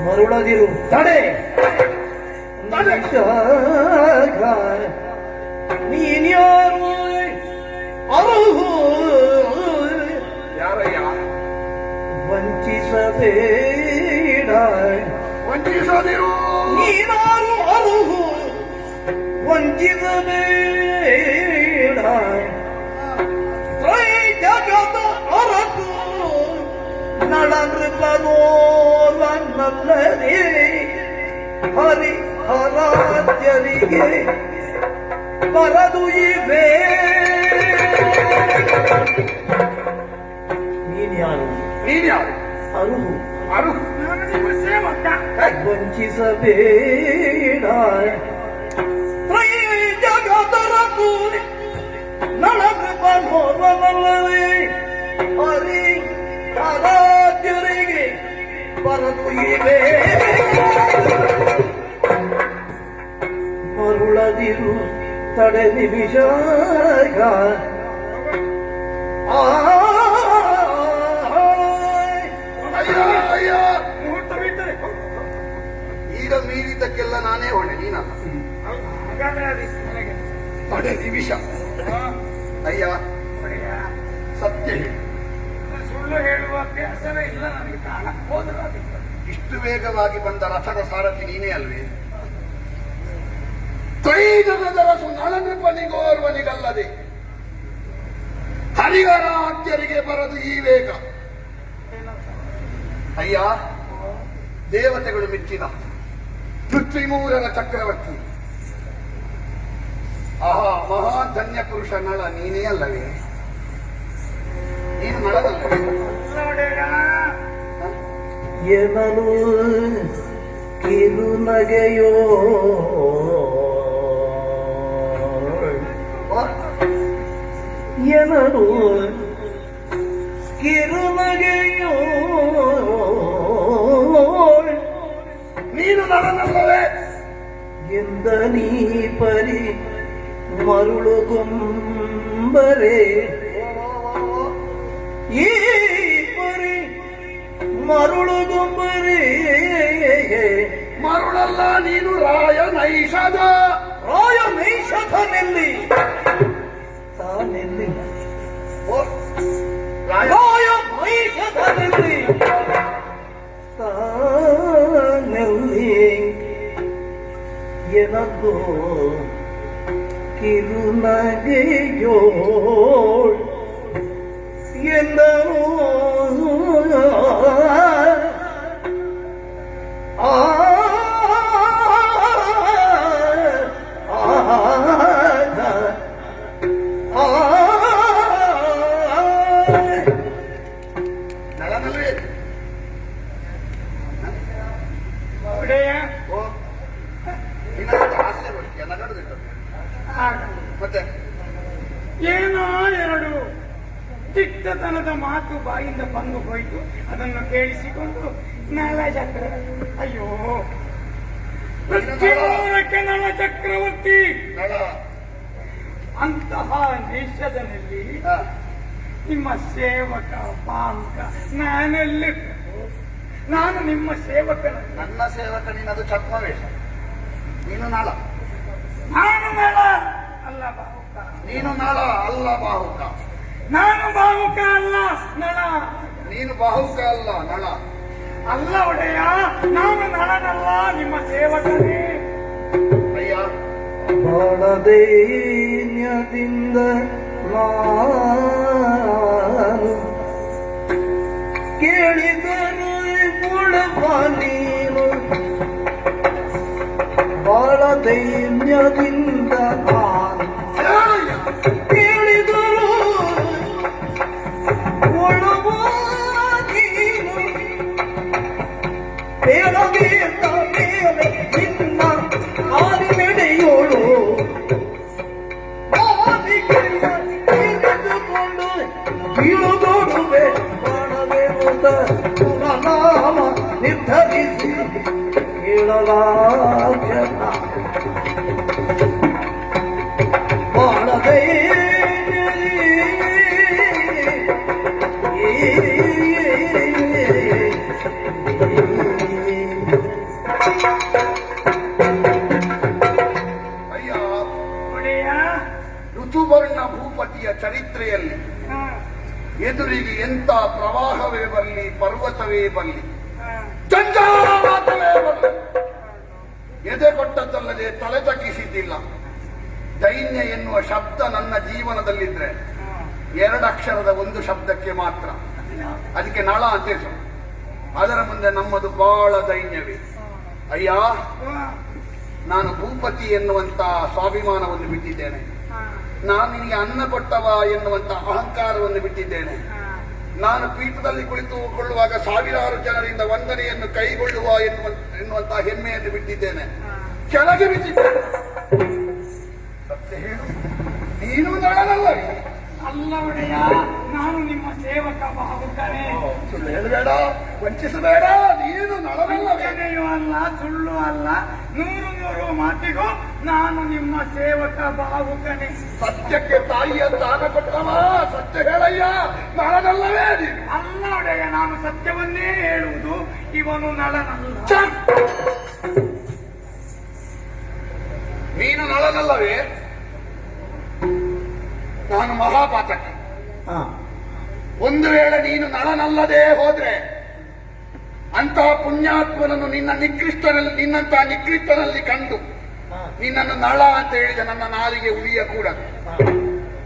Speaker 2: ಮರುಳದಿರು ತಡೆ. ನೀನ್ಯಾರು? ಅರುಹು
Speaker 1: ಯಾರಯ್ಯ?
Speaker 2: ವಂಚಿಸಬೇಡ,
Speaker 1: ವಂಚಿಸದಿರು.
Speaker 2: ನೀನಾರು? ಅರುಹು ವಂಚಿಸಬೇಡ. ಜಗದ ಹೊರತು ನಳನೃಪನೋಲನ್ನಲ್ಲದೆ ಹರಿ ಹರಾಜ್ಯರಿಗೆ ಬರದು ಇವೆ. ನೀನ್ಯಾರು?
Speaker 1: ನೀನ್ಯಾರು?
Speaker 2: ಅರುಹು
Speaker 1: ಅರು
Speaker 3: ನಾನು ನಿಮ್ಮ ಸೇವಕ.
Speaker 2: ವಂಚಿಸಬೇಡ. ಜಗದರತು ನಳನೃಪನೋಲನ್ನಲ್ಲದೆ ಹರಿ ಹರಾಜ್ಯರಿಗೆ ಬರದು ಇವೆ. ಮರುಳದಿರು ತಡೆ ನಿಮಿಷ.
Speaker 1: ಅಯ್ಯ ಅಯ್ಯ,
Speaker 3: ಮುಹೂರ್ತ ಬಿಟ್ಟರೆ
Speaker 1: ಈಗ ಮೀರಿದ್ದಕ್ಕೆಲ್ಲ ನಾನೇ ಹೊಣೆ, ನೀನಲ್ಲ.
Speaker 3: ಹಾಗಾದ್ರೆ ಅದು ನನಗೆ
Speaker 1: ತಡೆ ನಿಮಿಷ. ಅಯ್ಯ ಸತ್ಯ ಹೇಳಿ,
Speaker 3: ಸುಳ್ಳು ಹೇಳುವ ಅಭ್ಯಾಸವೇ ಇಲ್ಲ ನನಗೆ. ಕಾಣ ಹೋದರೂ ಆಗಿತ್ತು.
Speaker 1: ಇಷ್ಟು ವೇಗವಾಗಿ ಬಂದ ರಥದ ಸಾರಥಿ ನೀನೇ ಅಲ್ವೇ? ತ್ರೈಜಗದರಸು ನಳನೃಪನಿಗೋರ್ವನಿಗಲ್ಲದೆ ಹರಿಹರಾಜ್ಯರಿಗೆ ಬರದು ಈ ವೇಗ. ಅಯ್ಯ, ದೇವತೆಗಳು ಮೆಚ್ಚಿದ ಪೃಥ್ವಿಮೂರರ ಚಕ್ರವರ್ತಿ, ಆಹಾ ಮಹಾಧನ್ಯ ಪುರುಷ ನಳ ನೀನೇ ಅಲ್ಲವೇ? ನೀನು ನಳದಲ್ಲವೇ?
Speaker 3: ಒಡೆಯ
Speaker 2: ಎನಲು ಕಿರುನಗೆಯೋ ಎನಲು ಕಿರುನಗೆಯೋ
Speaker 1: ನೀನು ನಳನಲ್ಲವೇ?
Speaker 2: ಎಂದ ನೀ ಪರಿ ಮರುಳುಗೊಂಬರೆ ಈ ಪರಿ ಮರುಳುಗೊಂಬರೆ
Speaker 1: ಮರುಳಲ್ಲ, ನೀನು ರಾಯ ನೈಷಧ.
Speaker 2: ರಾಯ ನೈಷಧನೆಲ್ಲಿ ತಾನೆಲ್ಲಿ
Speaker 1: ಓ, ರಾಯ
Speaker 2: ರಾಯ ನೈಷಧನೆಲ್ಲಿ ತಾನೆಲ್ಲಿ ಎನದ್ದು ಕಿರುನಗೆಯೋ ಎಂದನು ಆ
Speaker 1: ನಳನಲ್ವೇ?
Speaker 3: ಒಡೆಯ
Speaker 1: ಓ, ನಿನ್ನ ಹಾಸ್ಯ ಬರ್ತೀಯ, ನಗಡುದಿಲ್ಲ ಮತ್ತೆ
Speaker 3: ಏನೋ ಎರಡು ದಿಟ್ಟತನದ ಮಾತು ಬಾಯಿಂದ ಬಂದು ಹೋಯಿತು. ಅದನ್ನು ಕೇಳಿಸಿಕೊಂಡು ನಳ ಚಕ್ರ, ಅಯ್ಯೋ ಪೃಥ್ವಿಮೂರಕ್ಕೆ ನಳ ಚಕ್ರವರ್ತಿ
Speaker 1: ನಳ.
Speaker 3: ಅಂತಹ ದೇಶದಲ್ಲಿ
Speaker 1: ಹಾ,
Speaker 3: ನಿಮ್ಮ ಸೇವಕ ಪಾಂಕ ನಾನೆಲ್ಲಿ? ನಾನು ನಿಮ್ಮ ಸೇವಕನ.
Speaker 1: ನನ್ನ ಸೇವಕ ನೀನದು ಛದ್ಮವೇಷ. ನೀನು ನಳ.
Speaker 3: ನಾನು ನಳ ಅಲ್ಲ ಬಾಹುಕ.
Speaker 1: ನೀನು ನಳ ಅಲ್ಲ ಬಾಹುಕ.
Speaker 3: ನಾನು ಬಾಹುಕ ಅಲ್ಲ ನಳ.
Speaker 1: ನೀನು ಬಾಹುಕ ಅಲ್ಲ ನಳ.
Speaker 3: ಅಲ್ಲ ಒಡೆಯ, ನಾನು ನಳನಲ್ಲ, ನಿಮ್ಮ ಸೇವಕನೇ.
Speaker 1: ಅಯ್ಯ,
Speaker 2: ಬಾಳದೈನ್ಯದಿಂದ ನಾನು ಕೇಳಿದರು ಕೊಡಬ ನೀನು ಬಾಳದೈನ್ಯದಿಂದ ನಾನು
Speaker 1: ಹೇಳಯ್ಯ.
Speaker 2: ಕೇಳಿದರು ಕೊಡಬ ನೀನು ಬೇಡಬೇಡ ಮೇಲೆ ನಿನ್ನ ಆದಿ ನಡೆಯೋಳು ತಿಳಿದುಕೊಂಡು ಬೀಳುಗೊಡುವೆ ಕಾಣಬೇಕುಂದ ನಾಮ ನಿರ್ಧರಿಸಿ ಕೇಳಲಾಗ್ಯದ ಬಾಳದೇ
Speaker 1: ಅಯ್ಯ,
Speaker 3: ಒಡೆಯ
Speaker 1: ಋತುವರ್ಣ ಭೂಪತಿಯ ಚರಿತ್ರೆಯಲ್ಲಿ ಎದುರಿಗೆ ಎಂತ ಪ್ರವಾಹವೇ ಬರಲಿ, ಪರ್ವತವೇ ಬರಲಿ, ಜಂಜಾಟವೇ ಬರಲಿ, ಎದೆ ಕೊಟ್ಟದ್ದಲ್ಲದೆ ತಲೆ ತಗ್ಗಿಸಿದ್ದಿಲ್ಲ. ದೈನ್ಯ ಎನ್ನುವ ಶಬ್ದ ನನ್ನ ಜೀವನದಲ್ಲಿದ್ರೆ ಎರಡಕ್ಷರದ ಒಂದು ಶಬ್ದಕ್ಕೆ ಮಾತ್ರ. ಅದಕ್ಕೆ ನಳ ಅಂತ ಹೆಸರು. ಅದರ ಮುಂದೆ ನಮ್ಮದು ಬಹಳ ದೈನ್ಯವೇ. ಅಯ್ಯ, ನಾನು ಭೂಪತಿ ಎನ್ನುವಂತ ಸ್ವಾಭಿಮಾನವನ್ನು ಬಿಟ್ಟಿದ್ದೇನೆ. ನಾನು ನಿನಗೆ ಅನ್ನ ಕೊಟ್ಟವ ಎನ್ನುವಂತ ಅಹಂಕಾರವನ್ನು ಬಿಟ್ಟಿದ್ದೇನೆ. ನಾನು ಪೀಠದಲ್ಲಿ ಕುಳಿತುಕೊಳ್ಳುವಾಗ ಸಾವಿರಾರು ಜನರಿಂದ ವಂದನೆಯನ್ನು ಕೈಗೊಳ್ಳುವ ಎನ್ನುವಂತಹ ಹೆಮ್ಮೆಯನ್ನು ಬಿಟ್ಟಿದ್ದೇನೆ. ಕೆಳಗೆ ಬಿಟ್ಟಿದ್ದೇನೆ. ಸತ್ಯ ಹೇಳು, ನೀನು ನಳನಲ್ಲವೇ?
Speaker 3: ಅಲ್ಲ ಒಡೆಯ, ನಾನು ನಿಮ್ಮ ಸೇವಕ ಬಾಹುಕನೇ.
Speaker 1: ಸುಳ್ಳು ಹೇಳಬೇಡ, ವಂಚಿಸಬೇಡ. ನೀನು ನಳನಲ್ಲವೇ?
Speaker 3: ವಂಚನೆಯೂ ಅಲ್ಲ, ಸುಳ್ಳು ಅಲ್ಲ, ನೂರು ಮಾತಿಗೂ ನಾನು ನಿಮ್ಮ ಸೇವಕ ಬಾಹುಕನೇ.
Speaker 1: ಸತ್ಯಕ್ಕೆ ತಾಯಿಯ ಸ್ಥಾನ ಕೊಟ್ಟವ. ಸತ್ಯ ಹೇಳಯ್ಯ, ನಳನಲ್ಲವೇ ನೀನು?
Speaker 3: ಅಲ್ಲ ಒಡೆಯ, ನಾನು ಸತ್ಯವನ್ನೇ ಹೇಳುವುದು. ಇವನು ನಳನಲ್ಲ.
Speaker 1: ಛ! ನೀನು ನಳನಲ್ಲವೇ? ನಾನು ಮಹಾಪಾತಕ. ಒಂದು ವೇಳೆ ನೀನು ನಳನಲ್ಲದೆ ಹೋದ್ರೆ ಅಂತಹ ಪುಣ್ಯಾತ್ಮನನ್ನು ನಿನ್ನಂತಹ ನಿಕೃಷ್ಟನಲ್ಲಿ ಕಂಡು ನಿನ್ನನ್ನು ನಳ ಅಂತ ಹೇಳಿದ ನನ್ನ ನಾಲಿಗೆ ಉಳಿಯ ಕೂಡ.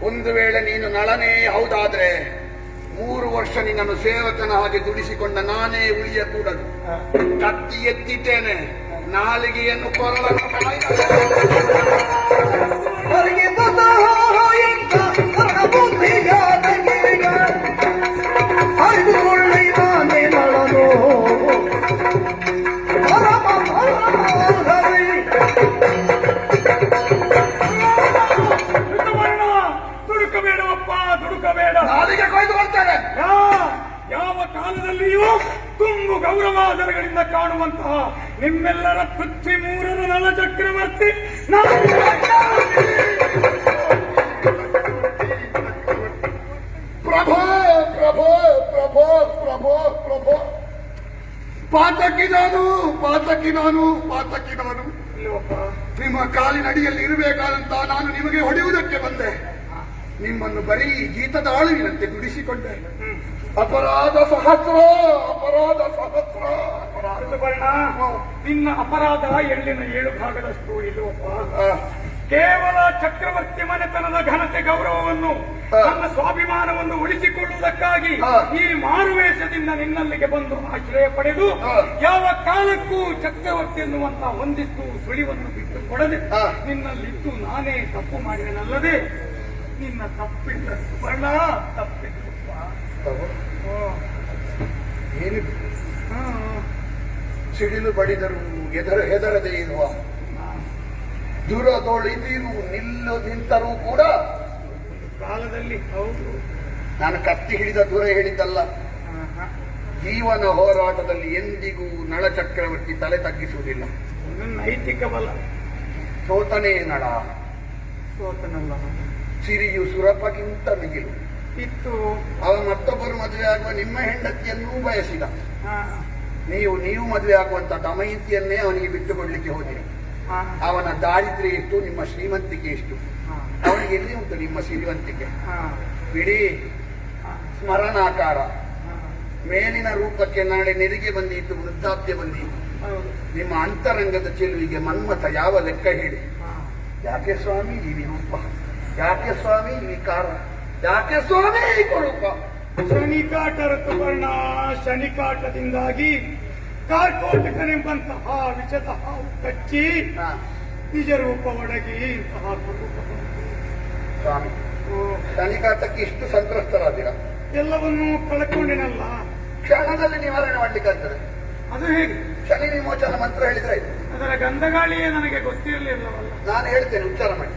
Speaker 1: ಒಂದು ವೇಳೆ ನೀನು ನಳನೇ ಹೌದಾದ್ರೆ 3 ವರ್ಷ ನಿನ್ನನ್ನು ಸೇವಕನ ಹಾಗೆ ದುಡಿಸಿಕೊಂಡ ನಾನೇ ಉಳಿಯ ಕೂಡದು. ಕತ್ತಿ ಎತ್ತಿದ್ದೇನೆ, ನಾಲಿಗೆಯನ್ನು ಕೊರಳನ್ನು
Speaker 3: ಋತುವರ್ಣ, ದುಡುಕಬೇಡವಪ್ಪ, ದುಡುಕಬೇಡ.
Speaker 1: ನಾಲಿಗೆ ಕೊಯ್ದುಕೊಳ್ತೇನೆ.
Speaker 3: ಯಾವ ಕಾಲದಲ್ಲಿಯೂ ತುಂಬು ಗೌರವಾದರಗಳಿಂದ ಕಾಣುವಂತಹ ನಿಮ್ಮೆಲ್ಲರ ಪೃಥ್ವಿ ಮೂರರ ನಲ ಚಕ್ರವರ್ತಿ
Speaker 1: ಪ್ರಭೋ ಪ್ರಭೋ ಪ್ರಭೋ ಪ್ರಭೋ ಪ್ರಭೋ, ಪಾತಕಿ ನಾನು, ಪಾತಕಿ ನಾನು, ಪಾತಕಿ ನಾನು.
Speaker 3: ಇಲ್ಲವಪ್ಪ,
Speaker 1: ನಿಮ್ಮ ಕಾಲಿನಡಿಯಲ್ಲಿ ಇರಬೇಕಾದಂತ ನಾನು ನಿಮಗೆ ಹೊಡೆಯುವುದಕ್ಕೆ ಬಂದೆ. ನಿಮ್ಮನ್ನು ಬರೀ ಗೀತದ ಆಳುವಿನಂತೆ ದುಡಿಸಿಕೊಂಡೆ. ಅಪರಾಧ ಸಹಸ್ರ, ಅಪರಾಧ ಸಹಸ್ರ, ಅಪರಾಧ.
Speaker 3: ಋತುಪರ್ಣ, ನಿನ್ನ ಅಪರಾಧ ಎಳ್ಳಿನ 7 ಭಾಗದಷ್ಟು ಇಲ್ಲವಪ್ಪ.
Speaker 1: ಆ,
Speaker 3: ಕೇವಲ ಚಕ್ರವರ್ತಿ ಮನೆತನದ ಘನತೆ ಗೌರವವನ್ನು, ನನ್ನ ಸ್ವಾಭಿಮಾನವನ್ನು ಉಳಿಸಿಕೊಳ್ಳುವುದಕ್ಕಾಗಿ ಈ ಮಾರುವೇಷದಿಂದ ನಿನ್ನಲ್ಲಿಗೆ ಬಂದು ಆಶ್ರಯ ಪಡೆದು ಯಾವ ಕಾಲಕ್ಕೂ ಚಕ್ರವರ್ತಿ ಎನ್ನುವಂತಹ ಒಂದಿಷ್ಟು ಸುಳಿವನ್ನು ಬಿಟ್ಟು ಕೊಡದೆ ನಿನ್ನಲ್ಲಿದ್ದು ನಾನೇ ತಪ್ಪು ಮಾಡಿದನಲ್ಲದೆ ನಿನ್ನ ತಪ್ಪಿದ್ದ ಸುವರ್ಣ ತಪ್ಪಿದ್ದು.
Speaker 1: ಏನು ಸಿಡಿಲು ಬಡಿದರು ಹೆದರದೆ ಇರುವ ದುರದೊಳಿದಿರು ನಿಂತರೂ ಕೂಡ
Speaker 3: ಕಾಲದಲ್ಲಿ ಹೌದು.
Speaker 1: ನಾನು ಕತ್ತಿ ಹಿಡಿದ ದೂರ ಹೇಳಿದ್ದಲ್ಲ. ಜೀವನ ಹೋರಾಟದಲ್ಲಿ ಎಂದಿಗೂ ನಳ ಚಕ್ರವರ್ತಿ ತಲೆ ತಗ್ಗಿಸುವುದಿಲ್ಲ.
Speaker 3: ನೈತಿಕ ಬಲ.
Speaker 1: ಸೋತನೇ ನಳ,
Speaker 3: ಸೋತನಲ್ಲ,
Speaker 1: ಸಿರಿಯು ಸುರಪಗಿಂತ ಮಿಗಿಲು.
Speaker 3: ಇತ್ತು.
Speaker 1: ಅವ ಮತ್ತೊಬ್ಬರು ಮದುವೆ ಆಗುವ ನಿಮ್ಮ ಹೆಂಡತಿಯನ್ನೂ ಬಯಸಿದ. ನೀವು ಮದುವೆ ಆಗುವಂತ ದಮಯಂತಿಯನ್ನೇ ಅವನಿಗೆ ಬಿಟ್ಟುಕೊಡ್ಲಿಕ್ಕೆ ಹೋದಿರಿ. ಅವನ ದಾರಿದ್ರ್ಯ ಎಷ್ಟು, ನಿಮ್ಮ ಶ್ರೀಮಂತಿಕೆ ಎಷ್ಟು. ಅವನಿಗೆ ಎಲ್ಲಿ ಉಂಟು ನಿಮ್ಮ ಶ್ರೀಮಂತಿಕೆ? ಬಿಡಿ, ಸ್ಮರಣಾಕಾರ. ಮೇಲಿನ ರೂಪಕ್ಕೆ ನಾಳೆ ನೆರಿಗೆ ಬಂದಿತ್ತು, ವೃದ್ಧಾಪ್ಯ ಬಂದಿತ್ತು. ನಿಮ್ಮ ಅಂತರಂಗದ ಚೆಲುವಿಗೆ ಮನ್ಮಥ ಯಾವ ಲೆಕ್ಕ ಹೇಳಿ? ಯಾಕೆ ಸ್ವಾಮಿ ಈ ವಿರೂಪ? ಯಾಕೆ ಸ್ವಾಮಿ ಈ ವಿಕಾರ? ಯಾಕೆ ಸ್ವಾಮಿ ಈ ಕುರೂಪ?
Speaker 3: ಶನಿಕಾಟ ಋತುಪರ್ಣ, ಶನಿಕಾಟದಿಂದಾಗಿ ಕಾರ್ಕೋಟಕನೆಂಬಂತಹ ವಿಷದ ಹಾವು ಕಚ್ಚಿ ನಿಜ ರೂಪ ಒಡಗಿ ಇಂತಹ ಕುರೂಪ.
Speaker 1: ಸ್ವಾಮಿ, ಶನಿಕಾಟಕ್ಕೆ ಇಷ್ಟು ಸಂತ್ರಸ್ತರಾದಿರ?
Speaker 3: ಎಲ್ಲವನ್ನೂ ಕಳ್ಕೊಂಡಿನಲ್ಲ.
Speaker 1: ಕ್ಷಣದಲ್ಲಿ ನಿವಾರಣೆ ಮಾಡ್ಲಿಕ್ಕಾಗ್ತದೆ.
Speaker 3: ಅದು ಹೇಗೆ?
Speaker 1: ಶನಿ ವಿಮೋಚನ ಮಂತ್ರ ಹೇಳಿದ್ರೆ ಆಯ್ತು.
Speaker 3: ಅದರ ಗಂಧಗಾಳಿಯೇ ನನಗೆ ಗೊತ್ತಿರಲಿಲ್ಲವಲ್ಲ.
Speaker 1: ನಾನು ಹೇಳ್ತೇನೆ, ಉಚ್ಚಾರ ಮಾಡಿ.